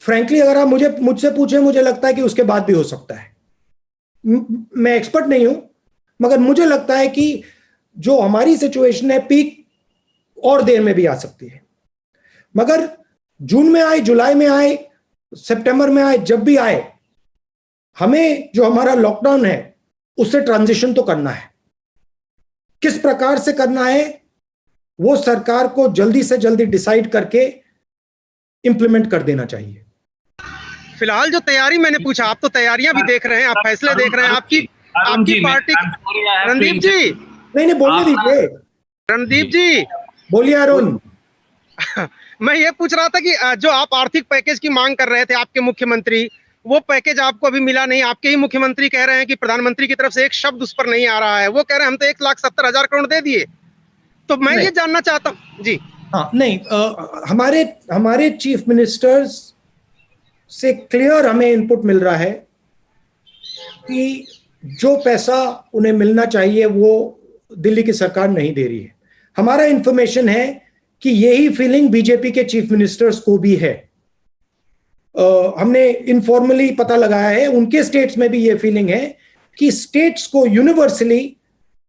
फ्रैंकली अगर आप मुझसे पूछें, मुझे लगता है कि उसके बाद भी हो सकता है। मैं एक्सपर्ट नहीं हूं, मगर मुझे लगता है कि जो हमारी सिचुएशन है, पीक और देर में भी आ सकती है। मगर जून में आए, जुलाई में आए, सितंबर में आए, जब भी आए, हमें जो हमारा लॉकडाउन है उससे ट्रांजिशन तो करना है। किस प्रकार से करना है वो सरकार को जल्दी से जल्दी डिसाइड करके इंप्लीमेंट कर देना चाहिए। फिलहाल जो तैयारी मैंने पूछा, आप तो तैयारियां भी देख रहे हैं, आप फैसले देख रहे हैं, आपकी पार्टी। रणदीप जी, नहीं बोलने दीजिए। रणदीप जी बोलिए। अरुण, मैं ये पूछ रहा था कि जो आप आर्थिक पैकेज की मांग कर रहे थे आपके मुख्यमंत्री, वो पैकेज आपको अभी मिला नहीं। आपके ही मुख्यमंत्री कह रहे हैं कि प्रधानमंत्री की तरफ से एक शब्द उस पर नहीं आ रहा है। वो कह रहे हैं हम तो 1,70,000 करोड़ दे दिए। तो मैं ये जानना चाहता हूँ जी। हाँ, नहीं, हमारे चीफ मिनिस्टर्स से क्लियर हमें इनपुट मिल रहा है कि जो पैसा उन्हें मिलना चाहिए वो दिल्ली की सरकार नहीं दे रही है। हमारा इंफॉर्मेशन है कि यही फीलिंग बीजेपी के चीफ मिनिस्टर्स को भी है। हमने इनफॉर्मली पता लगाया है, उनके स्टेट्स में भी ये फीलिंग है कि स्टेट्स को यूनिवर्सली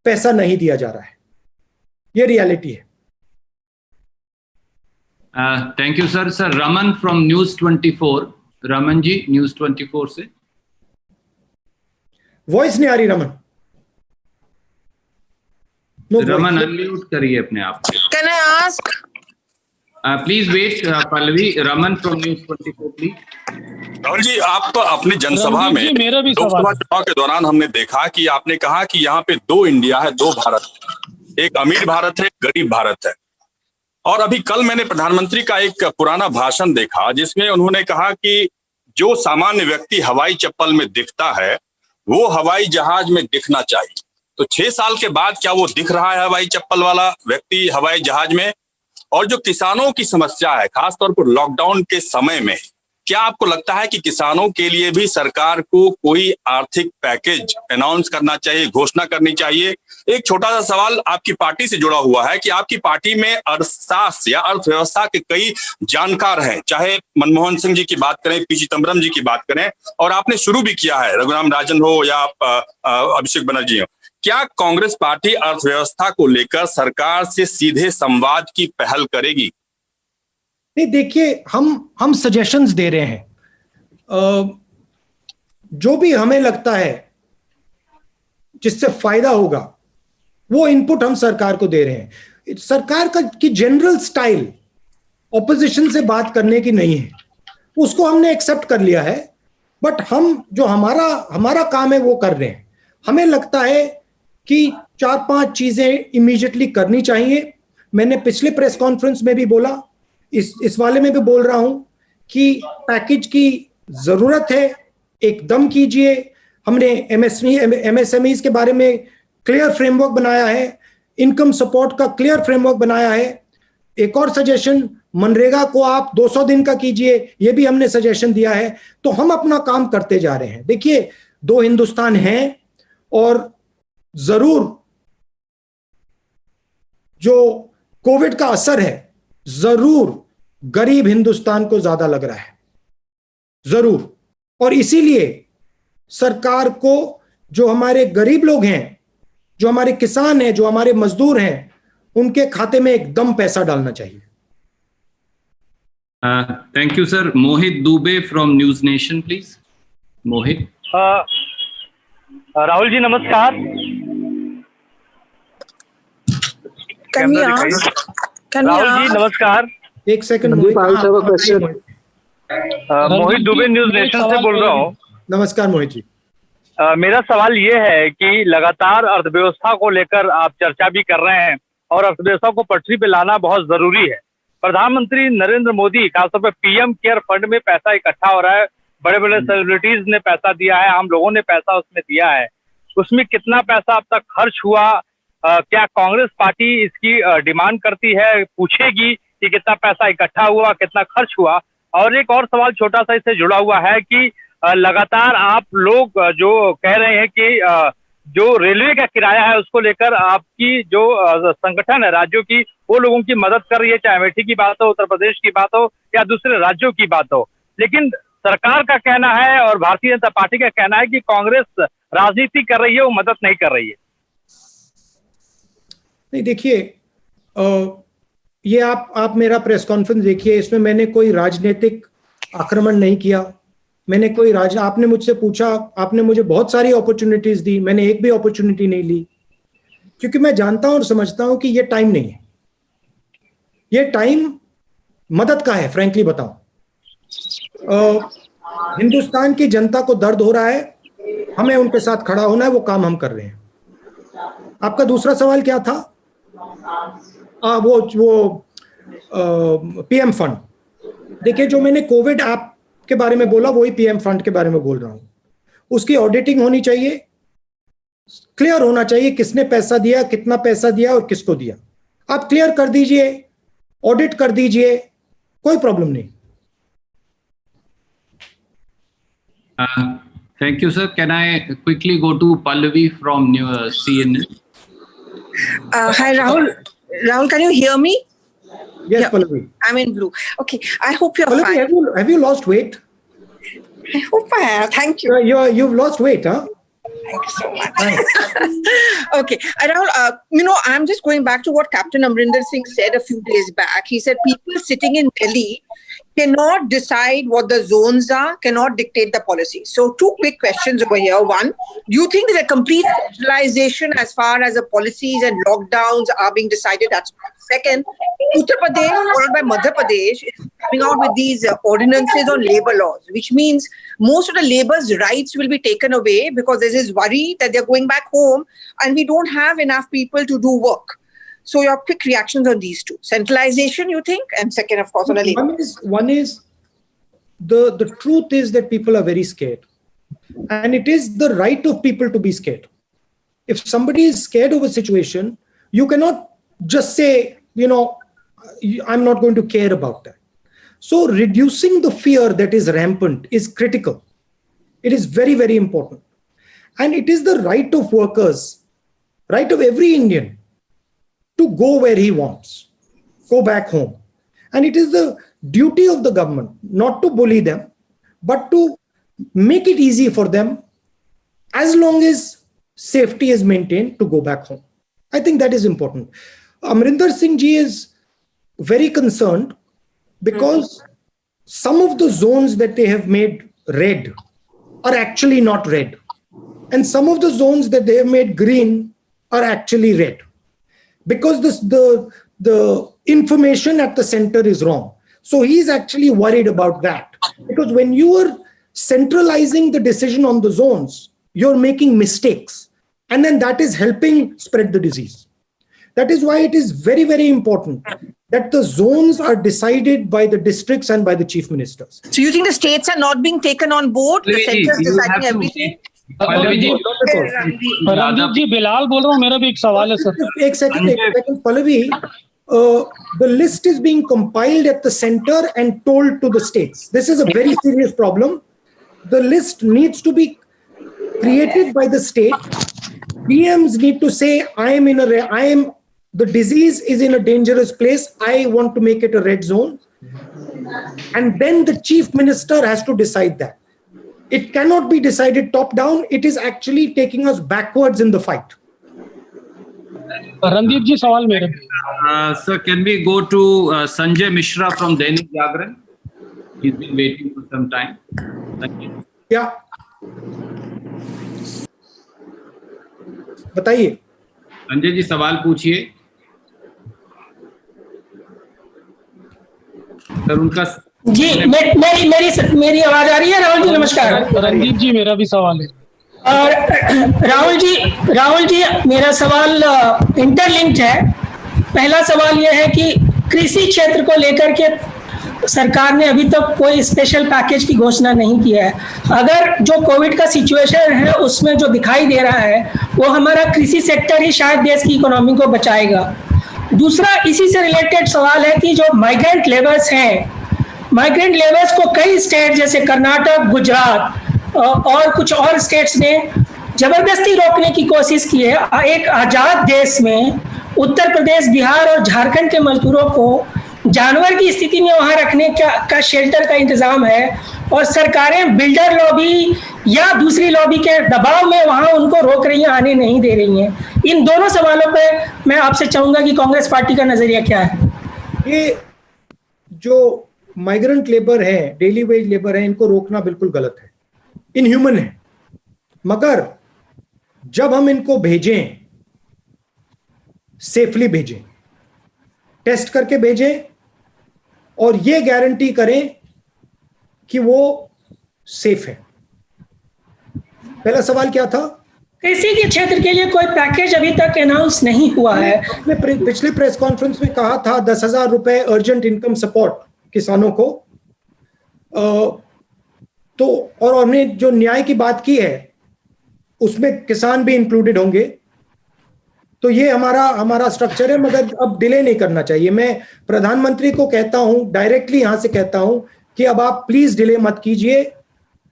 पैसा नहीं दिया जा रहा है। ये रियलिटी है। Thank you sir. Sir Raman from news 24। Raman ji, news 24 से वॉइस नहीं आ रही। रमन रमन अनम्यूट करिए अपने आप को। Can I ask? Please wait Pallavi. Raman from news 24 please. Rahul ji, आप अपनी जनसभा में लोकसभा चुनाव के दौरान हमने देखा कि आपने कहा कि यहाँ पे 2 इंडिया है, 2 भारत। एक अमीर भारत है, गरीब भारत है। और अभी कल मैंने प्रधानमंत्री का एक पुराना भाषण देखा जिसमें उन्होंने कहा कि जो सामान्य व्यक्ति हवाई चप्पल में दिखता है वो हवाई जहाज में दिखना चाहिए। तो 6 साल के बाद क्या वो दिख रहा है हवाई चप्पल वाला व्यक्ति हवाई जहाज में? और जो किसानों की समस्या है खासतौर पर लॉकडाउन के समय में, क्या आपको लगता है कि किसानों के लिए भी सरकार को कोई आर्थिक पैकेज अनाउंस करना चाहिए, घोषणा करनी चाहिए? एक छोटा सा सवाल आपकी पार्टी से जुड़ा हुआ है कि आपकी पार्टी में अर्थशास्त्र या अर्थव्यवस्था के कई जानकार हैं, चाहे मनमोहन सिंह जी की बात करें, पी चिदम्बरम जी की बात करें, और आपने शुरू भी किया है, रघुराम राजन हो या अभिषेक बनर्जी हो। क्या कांग्रेस पार्टी अर्थव्यवस्था को लेकर सरकार से सीधे संवाद की पहल करेगी? नहीं, देखिए, हम सजेशंस दे रहे हैं। जो भी हमें लगता है जिससे फायदा होगा वो इनपुट हम सरकार को दे रहे हैं। सरकार की जनरल स्टाइल ऑपोजिशन से बात करने की नहीं है, उसको हमने एक्सेप्ट कर लिया है। बट हम जो हमारा काम है वो कर रहे हैं। हमें लगता है कि 4-5 चीजें इमीडिएटली करनी चाहिए। मैंने पिछले प्रेस कॉन्फ्रेंस में भी बोला, इस वाले में भी बोल रहा हूं कि पैकेज की जरूरत है, एकदम कीजिए। हमने एमएसएमईज के बारे में क्लियर फ्रेमवर्क बनाया है, इनकम सपोर्ट का क्लियर फ्रेमवर्क बनाया है। एक और सजेशन, मनरेगा को आप 200 दिन का कीजिए, ये भी हमने सजेशन दिया है। तो हम अपना काम करते जा रहे हैं। देखिए, 2 हिंदुस्तान हैं और जरूर जो कोविड का असर है जरूर गरीब हिंदुस्तान को ज्यादा लग रहा है, जरूर। और इसीलिए सरकार को जो हमारे गरीब लोग हैं, जो हमारे किसान हैं, जो हमारे मजदूर हैं, उनके खाते में एकदम पैसा डालना चाहिए। Thank you sir. Mohit Dubey from news nation please. Mohit. Rahul ji नमस्कार। राहुल जी नमस्कार। एक second, Mohit Dubey news nation से बोल रहा हूँ। नमस्कार मोहित जी। मेरा सवाल ये है कि लगातार अर्थव्यवस्था को लेकर आप चर्चा भी कर रहे हैं और अर्थव्यवस्था को पटरी पे लाना बहुत जरूरी है। प्रधानमंत्री नरेंद्र मोदी खासतौर पर पीएम केयर फंड में पैसा इकट्ठा हो रहा है, बड़े बड़े सेलिब्रिटीज ने पैसा दिया है, आम लोगों ने पैसा उसमें दिया है। उसमें कितना पैसा अब तक खर्च हुआ, क्या कांग्रेस पार्टी इसकी डिमांड करती है, पूछेगी कि कितना पैसा इकट्ठा हुआ, कितना खर्च हुआ? और एक और सवाल छोटा सा इससे जुड़ा हुआ है कि लगातार आप लोग जो कह रहे हैं कि जो रेलवे का किराया है उसको लेकर आपकी जो संगठन है राज्यों की, वो लोगों की मदद कर रही है, चाहे अमेठी की बात हो, उत्तर प्रदेश की बात हो या दूसरे राज्यों की बात हो। लेकिन सरकार का कहना है और भारतीय जनता पार्टी का कहना है कि कांग्रेस राजनीति कर रही है, वो मदद नहीं कर रही है। नहीं, देखिए, ये आप मेरा प्रेस कॉन्फ्रेंस देखिए, इसमें मैंने कोई राजनीतिक आक्रमण नहीं किया। मैंने कोई आपने मुझसे पूछा, आपने मुझे बहुत सारी अपॉर्चुनिटीज दी, मैंने एक भी अपॉर्चुनिटी नहीं ली, क्योंकि मैं जानता हूं और समझता हूं कि ये टाइम नहीं है। ये टाइम मदद का है, फ्रैंकली बताऊं। हिंदुस्तान की जनता को दर्द हो रहा है, हमें उनके साथ खड़ा होना है, वो काम हम कर रहे हैं। आपका दूसरा सवाल क्या था? वो पीएम फंड। देखिए, जो मैंने कोविड ऐप के बारे में बोला वही पीएम फंड के बारे में बोल रहा हूं। उसकी ऑडिटिंग होनी चाहिए, क्लियर होना चाहिए किसने पैसा दिया, कितना पैसा दिया और किसको दिया। आप क्लियर कर दीजिए, ऑडिट कर दीजिए, कोई प्रॉब्लम नहीं। Thank you, sir. Can I quickly go to Pallavi from CNN? Hi, Rahul. Rahul, can you hear me? Yes, yeah, Pallavi. I'm in blue. Okay, I hope you're Pallavi, fine. have you lost weight? I hope I have. Thank you. You've lost weight, huh? Thank you so much. Okay, Rahul, I'm just going back to what Captain Amrinder Singh said a few days back. He said people sitting in Delhi cannot decide what the zones are, cannot dictate the policy. So 2 quick questions over here. One, do you think there's a complete centralization as far as the policies and lockdowns are being decided? That's one. Second, Uttar Pradesh followed by Madhya Pradesh is coming out with these ordinances on labor laws, which means most of the labor's rights will be taken away because there's this worry that they're going back home and we don't have enough people to do work. So your quick reactions on these two. Centralization, you think? And second, of course, on the labor. One is the truth is that people are very scared. And it is the right of people to be scared. If somebody is scared of a situation, you cannot just say, I'm not going to care about that. So reducing the fear that is rampant is critical. It is very, very important. And it is the right of workers, right of every Indian, to go where he wants, go back home. And it is the duty of the government not to bully them, but to make it easy for them as long as safety is maintained to go back home. I think that is important. Amrinder Singh ji is very concerned because some of the zones that they have made red are actually not red. And some of the zones that they have made green are actually red. Because the information at the center is wrong. So he's actually worried about that. Because when you are centralizing the decision on the zones, you're making mistakes. And then that is helping spread the disease. That is why it is very, very important that the zones are decided by the districts and by the chief ministers. So you think the states are not being taken on board? The center is deciding everything? Randeep जी, बिलाल बोल रहा हूँ, मेरा भी एक सवाल है सर। एक second Pallavi, the list is being compiled at the center and told to the states. This is a very serious problem. The list needs to be created by the state. PMs need to say, the disease is in a dangerous place. I want to make it a red zone. And then the chief minister has to decide that. It cannot be decided top down. It is actually taking us backwards in the fight. Randeep ji, सवाल मेरे। Sir, can we go to Sanjay Mishra from Dainik Jagran? He's been waiting for some time. Thank you. Yeah. बताइए। संजय जी, सवाल पूछिए। सर, उनका जी, मेरी आवाज आ रही है? राहुल जी नमस्कार। रणदीप जी, मेरा भी सवाल है। और राहुल जी मेरा सवाल इंटरलिंक्ड है। पहला सवाल यह है कि कृषि क्षेत्र को लेकर के सरकार ने अभी तक कोई स्पेशल पैकेज की घोषणा नहीं किया है। अगर जो कोविड का सिचुएशन है उसमें जो दिखाई दे रहा है वो हमारा कृषि सेक्टर ही शायद देश की इकोनॉमी को बचाएगा। दूसरा इसी से रिलेटेड सवाल है कि जो माइग्रेंट लेबर्स हैं, माइग्रेंट लेबर्स को कई स्टेट जैसे कर्नाटक, गुजरात और कुछ और स्टेट्स ने जबरदस्ती रोकने की कोशिश की है। एक आजाद देश में उत्तर प्रदेश, बिहार और झारखंड के मजदूरों को जानवर की स्थिति में वहां रखने का शेल्टर का इंतजाम है और सरकारें बिल्डर लॉबी या दूसरी लॉबी के दबाव में वहां उनको रोक रही हैं, आने नहीं दे रही हैं। इन दोनों सवालों पे मैं आपसे चाहूंगा कि कांग्रेस पार्टी का नजरिया क्या है। ये जो माइग्रेंट लेबर है, डेली वेज लेबर है, इनको रोकना बिल्कुल गलत है, इनह्यूमन है। मगर जब हम इनको भेजें, सेफली भेजें, टेस्ट करके भेजें और ये गारंटी करें कि वो सेफ है। पहला सवाल क्या था? कृषि के क्षेत्र के लिए कोई पैकेज अभी तक अनाउंस नहीं हुआ है। आपने पिछले प्रेस कॉन्फ्रेंस में कहा था 10,000 रुपए अर्जेंट इनकम सपोर्ट किसानों को। तो और हमने जो न्याय की बात की है उसमें किसान भी इंक्लूडेड होंगे। तो ये हमारा स्ट्रक्चर है, मगर अब डिले नहीं करना चाहिए। मैं प्रधानमंत्री को कहता हूं, डायरेक्टली यहां से कहता हूं कि अब आप प्लीज डिले मत कीजिए,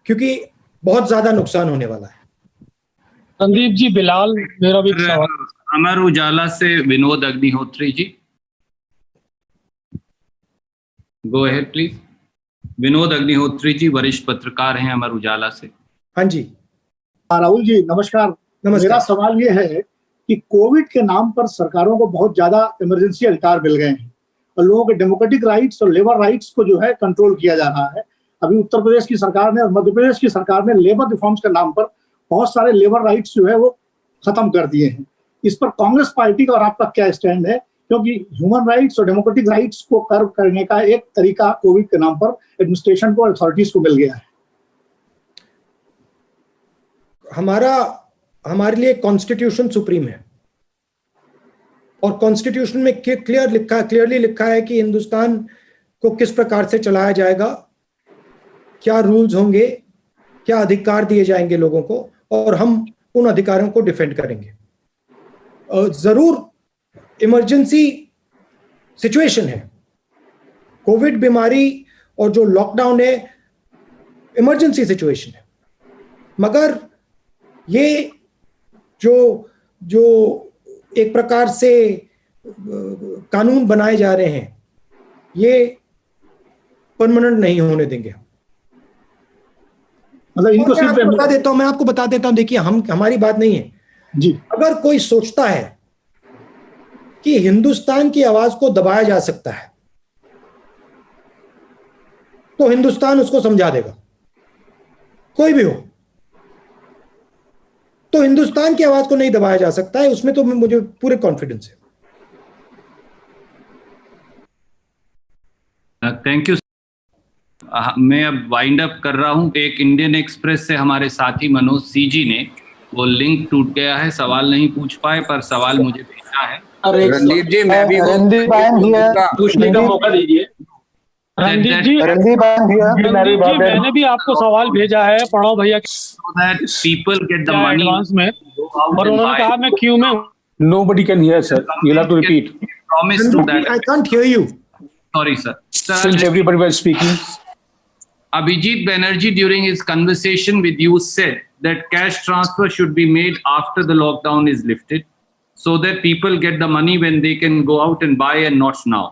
क्योंकि बहुत ज्यादा नुकसान होने वाला है। संदीप जी, बिलाल, मेरा भी सवाल। अमर उजाला से Vinod Agnihotri ji, go ahead please. Vinod Agnihotri ji वरिष्ठ पत्रकार हैं अमर उजाला से। हाँ जी। राहुल जी नमस्कार। मेरा सवाल ये है कि कोविड के नाम पर सरकारों को बहुत ज्यादा इमरजेंसी अधिकार मिल गए हैं और लोगों के डेमोक्रेटिक राइट्स और लेबर राइट्स को जो है कंट्रोल किया जा रहा है। अभी उत्तर प्रदेश की सरकार ने और मध्य प्रदेश की सरकार ने लेबर रिफॉर्म्स के नाम पर बहुत सारे लेबर राइट्स जो है वो खत्म कर दिए हैं। इस पर कांग्रेस पार्टी का और आपका क्या स्टैंड है? क्योंकि ह्यूमन राइट्स और डेमोक्रेटिक राइट्स को कर्व करने का एक तरीका कोविड के नाम पर एडमिनिस्ट्रेशन को और अथॉरिटीज को मिल गया है। हमारे लिए कॉन्स्टिट्यूशन सुप्रीम है और कॉन्स्टिट्यूशन में क्लियरली लिखा है कि हिंदुस्तान को किस प्रकार से चलाया जाएगा, क्या रूल्स होंगे, क्या अधिकार दिए जाएंगे लोगों को, और हम उन अधिकारों को डिफेंड करेंगे। जरूर इमरजेंसी सिचुएशन है, कोविड बीमारी और जो लॉकडाउन है इमरजेंसी सिचुएशन है, मगर ये जो एक प्रकार से कानून बनाए जा रहे हैं ये परमानेंट नहीं होने देंगे। मतलब इनको सिर्फ मैं आपको बता देता हूं, देखिए हमारी बात नहीं है जी। अगर कोई सोचता है कि हिंदुस्तान की आवाज को दबाया जा सकता है तो हिंदुस्तान उसको समझा देगा, कोई भी हो। तो हिंदुस्तान की आवाज को नहीं दबाया जा सकता है, उसमें तो मुझे पूरे कॉन्फिडेंस है। Thank you. मैं अब वाइंड अप कर रहा हूं। एक इंडियन एक्सप्रेस से हमारे साथी मनोज सी जी ने, वो लिंक टूट गया है, सवाल नहीं पूछ पाए, पर सवाल मुझे भेजना है। रणदीप जी, मैं भी पूछने का मौका दीजिए। रणदीप जी, मैंने भी आपको सवाल भेजा है, पढ़ो भैया। People get the money advance में, और उन्होंने कहा मैं क्यू में हूं। Nobody can hear, sir. You'll have to repeat. Promise to that. I can't hear you. Sorry, sir. Since everybody was speaking. Abhijit Banerjee, during his conversation with you, said that cash transfer should be made after the lockdown is lifted, so that people get the money when they can go out and buy and not now.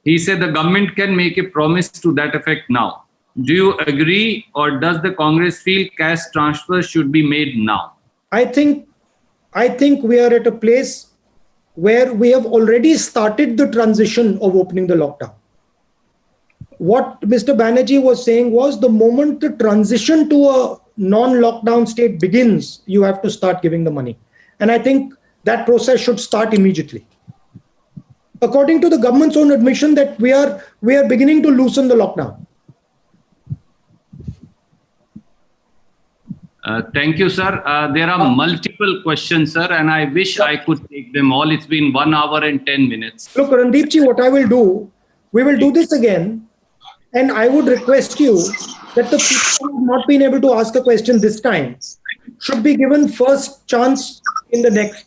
He said the government can make a promise to that effect now. Do you agree, or does the Congress feel cash transfer should be made now? I think we are at a place where we have already started the transition of opening the lockdown. What Mr. Banerjee was saying was the moment the transition to a non-lockdown state begins, you have to start giving the money. And I think that process should start immediately. According to the government's own admission that we are beginning to loosen the lockdown. Thank you, sir. There are multiple questions, sir, and I wish I could take them all. It's been 1 hour and 10 minutes. Look, Randeep ji, what I will do, we will do this again And I would request you that the people who have not been able to ask a question this time should be given first chance in the next.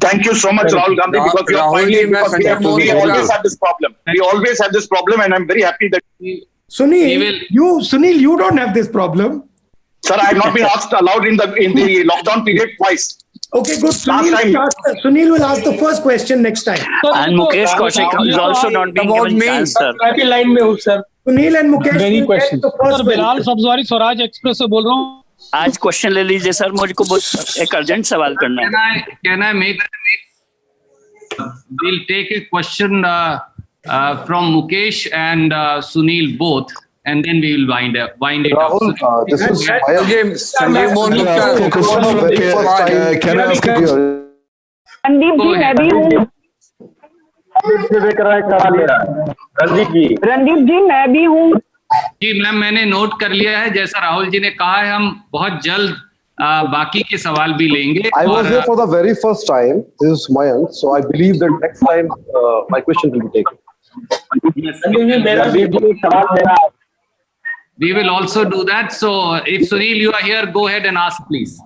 Thank you so much, Rahul Gandhi, because you are finally, because we always have this problem. We always have this problem, and I'm very happy that Sunil, you don't have this problem. Sir, I have not been asked allowed in the lockdown period twice. Okay, good. Sunil will ask the first question next time. And Mukesh Kaushik is also not being given chance, sir. line में हूँ sir. Sunil and Mukesh. Many questions. Sir Bilal Sabzwari Swaraj express से बोल रहा हूँ. आज क्वेश्चन ले लीजिए सर, मुझको एक अर्जेंट सवाल करना है. Can I make? We'll take a question from Mukesh and Sunil both, and then we will wind it Rahul, up. This is Sanjeev Mohan Gupta. Can I ask you? Randeep ji मैं भी हूँ. रणदीप जी मैं भी हूँ. जी मैम, मैंने नोट कर लिया है. जैसा राहुल जी ने कहा है, हम बहुत जल्द बाकी के सवाल भी लेंगे. I was here for the very first time. This is Mayank, so I believe that next time my question will be taken. We will also do that. So if Sunil, you are here, go ahead and ask, please.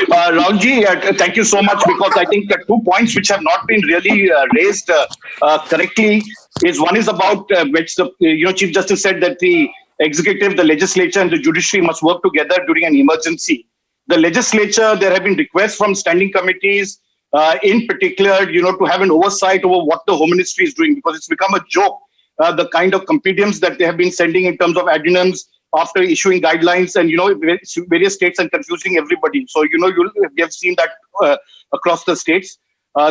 Rahulji, thank you so much, because I think 2 points which have not been really raised correctly is one is about which the Chief Justice said that the executive, the legislature, and the judiciary must work together during an emergency. The legislature, there have been requests from standing committees, in particular, to have an oversight over what the Home Ministry is doing, because it's become a joke, the kind of compendiums that they have been sending in terms of addendums after issuing guidelines, and various states, and confusing everybody. So we have seen that across the states.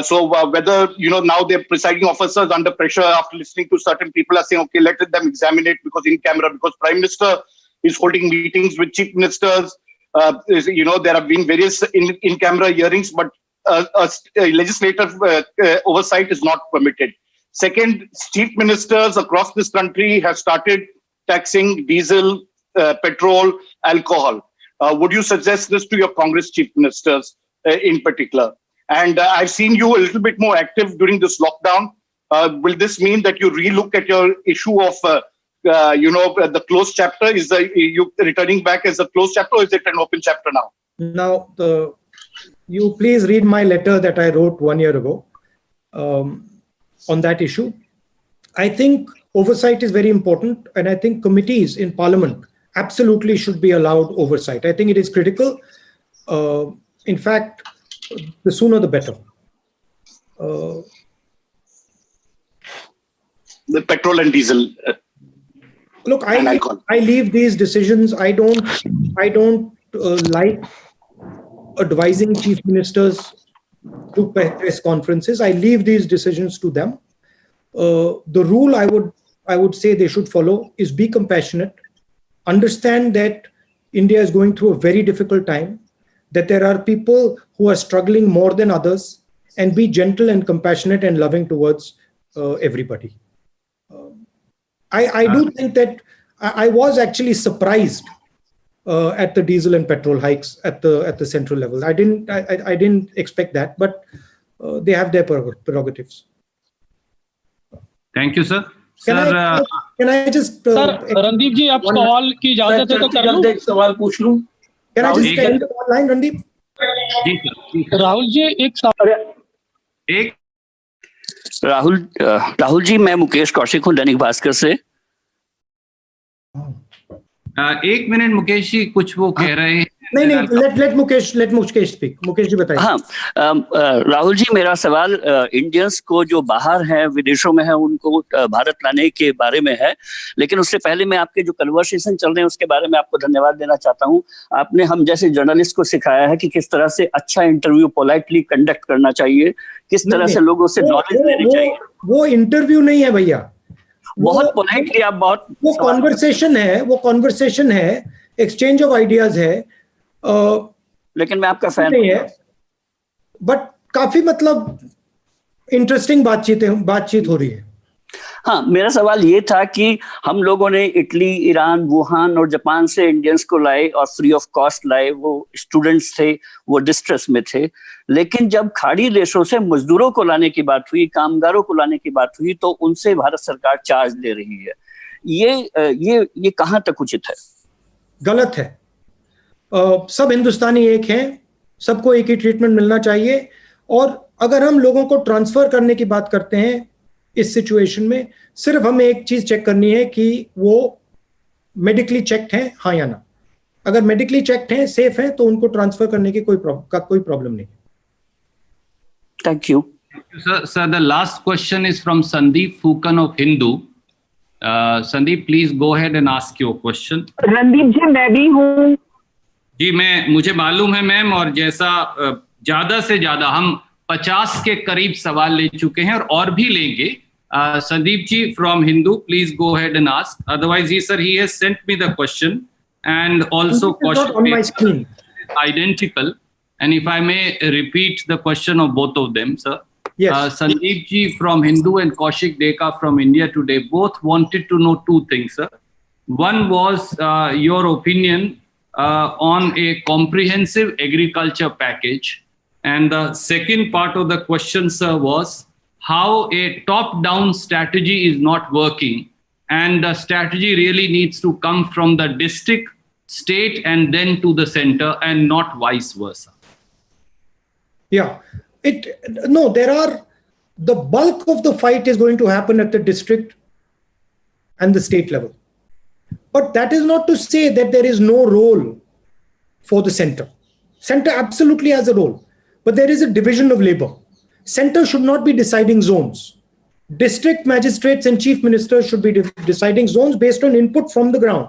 So whether now their presiding officers under pressure after listening to certain people are saying, okay, let them examine it because in camera, because Prime Minister is holding meetings with chief ministers. There have been various in camera hearings, but legislative oversight is not permitted. Second, chief ministers across this country have started taxing diesel, petrol, alcohol. Would you suggest this to your Congress chief ministers in particular? And I've seen you a little bit more active during this lockdown. Will this mean that you relook at your issue of, the closed chapter? Is you returning back as a closed chapter, or is it an open chapter now? Now, you please read my letter that I wrote 1 year ago on that issue. I think oversight is very important, and I think committees in Parliament absolutely should be allowed oversight. I think it is critical. In fact, the sooner the better. The petrol and diesel. Look, I leave these decisions. I don't like advising chief ministers to press conferences. I leave these decisions to them. The rule I would say they should follow is be compassionate, understand that India is going through a very difficult time, that there are people who are struggling more than others, and be gentle and compassionate and loving towards everybody. I do think that I was actually surprised at the diesel and petrol hikes at the central level. I didn't expect that, but they have their prerogatives. Thank you, sir. Can I just? Sir, Randeep जी, आप सवाल की इजाजत है तो कर लूं? एक सवाल पूछ लूं? Can I just end the line, Randeep? जी सर. राहुल जी एक राहुल जी, मैं मुकेश कौशिक हूँ, दैनिक भास्कर से. 1 मिनट मुकेश जी, कुछ वो कह रहे हैं. नहीं, let Mukesh speak. Mukesh ji बताइए. हाँ, राहुल जी, मेरा सवाल इंडियंस को जो बाहर हैं, विदेशों में हैं, उनको भारत लाने के बारे में है. लेकिन उससे पहले मैं आपके जो कन्वर्सेशन चल रहे हैं उसके बारे में आपको धन्यवाद देना चाहता हूँ. आपने हम जैसे जर्नलिस्ट को सिखाया है कि किस तरह से अच्छा इंटरव्यू पोलाइटली कंडक्ट करना चाहिए, किस तरह से लोगों से नॉलेज लेनी चाहिए. वो इंटरव्यू नहीं है भैया, बहुत पोलाइटली आप बहुत वो कॉन्वर्सेशन है, एक्सचेंज ऑफ आइडियाज है. लेकिन मैं आपका फैन नहीं है, बट काफी मतलब इंटरेस्टिंग बातचीत हो रही है. हाँ, मेरा सवाल ये था कि हम लोगों ने इटली, ईरान, वुहान और जापान से इंडियंस को लाए और फ्री ऑफ कॉस्ट लाए. वो स्टूडेंट्स थे, वो डिस्ट्रेस में थे. लेकिन जब खाड़ी देशों से मजदूरों को लाने की बात हुई, कामगारों को लाने की बात हुई, तो उनसे भारत सरकार चार्ज ले रही है. ये कहाँ तक उचित है? गलत है। सब हिंदुस्तानी एक हैं, सबको एक ही ट्रीटमेंट मिलना चाहिए। और अगर हम लोगों को ट्रांसफर करने की बात करते हैं इस सिचुएशन में, सिर्फ हमें एक चीज चेक करनी है कि वो मेडिकली चेक्ड हैं, हाँ या ना। अगर मेडिकली चेक्ड हैं, सेफ हैं, तो उनको ट्रांसफर करने की कोई प्रॉब्लम नहीं। Thank you sir. The last question is from Sandeep Fukan of Hindu. Sandeep, please go ahead and ask your question. Randeep ji, मैं भी हूँ जी। मुझे मालूम है मैम, और जैसा ज्यादा से ज्यादा हम 50 के करीब सवाल ले चुके हैं और भी लेंगे। Sandeep ji from Hindu, please go ahead and ask. Otherwise, he has sent me the question, and also question on my screen identical. And if I may repeat the question of both of them, sir. Yes. Sandeep ji from Hindu and Kaushik Deka from India Today both wanted to know two things, sir. One was your opinion on a comprehensive agriculture package. And the second part of the question, sir, was how a top-down strategy is not working, and the strategy really needs to come from the district, state, and then to the center, and not vice versa. Yeah, the bulk of the fight is going to happen at the district and the state level. But that is not to say that there is no role for the center. Center absolutely has a role, but there is a division of labor. Center should not be deciding zones. District magistrates and chief ministers should be deciding zones based on input from the ground,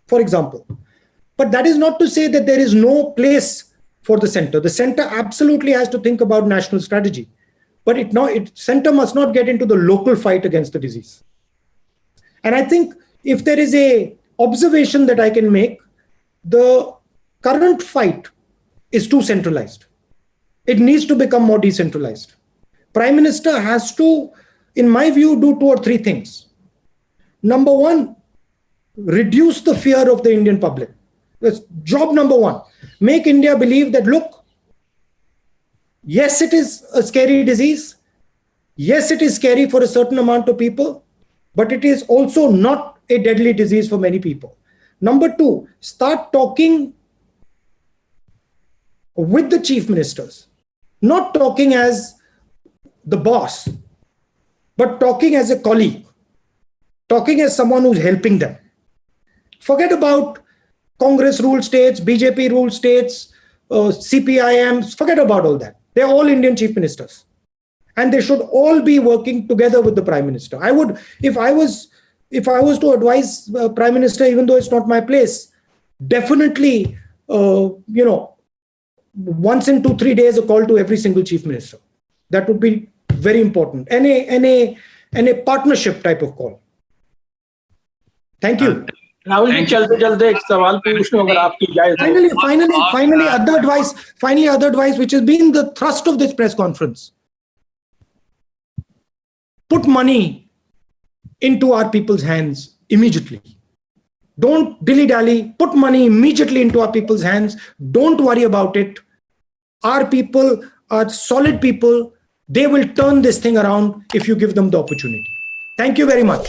for example. But that is not to say that there is no place for the center. The center absolutely has to think about national strategy, but center must not get into the local fight against the disease. And I think if there is a observation that I can make, the current fight is too centralized. It needs to become more decentralized. Prime Minister has to, in my view, do 2 or 3 things. Number one, reduce the fear of the Indian public. That's job number one. Make India believe that, look, yes, it is a scary disease. Yes, it is scary for a certain amount of people, but it is also not a deadly disease for many people. Number two, start talking with the chief ministers, not talking as the boss, but talking as a colleague, talking as someone who's helping them. Forget about Congress ruled states, BJP ruled states, CPIM, forget about all that. They're all Indian chief ministers. And they should all be working together with the Prime Minister. I would, if I was to advise Prime Minister, even though it's not my place, definitely, once in 2-3 days, a call to every single chief minister. That would be very important. And a partnership type of call. Thank you. Rahul ji, चलते एक सवाल पूछने अगर आपकी जाए तो। Finally, other advice, which has been the thrust of this press conference. Put money into our people's hands immediately. Don't dilly-dally. Put money immediately into our people's hands. Don't worry about it. Our people are solid people. They will turn this thing around if you give them the opportunity. Thank you very much.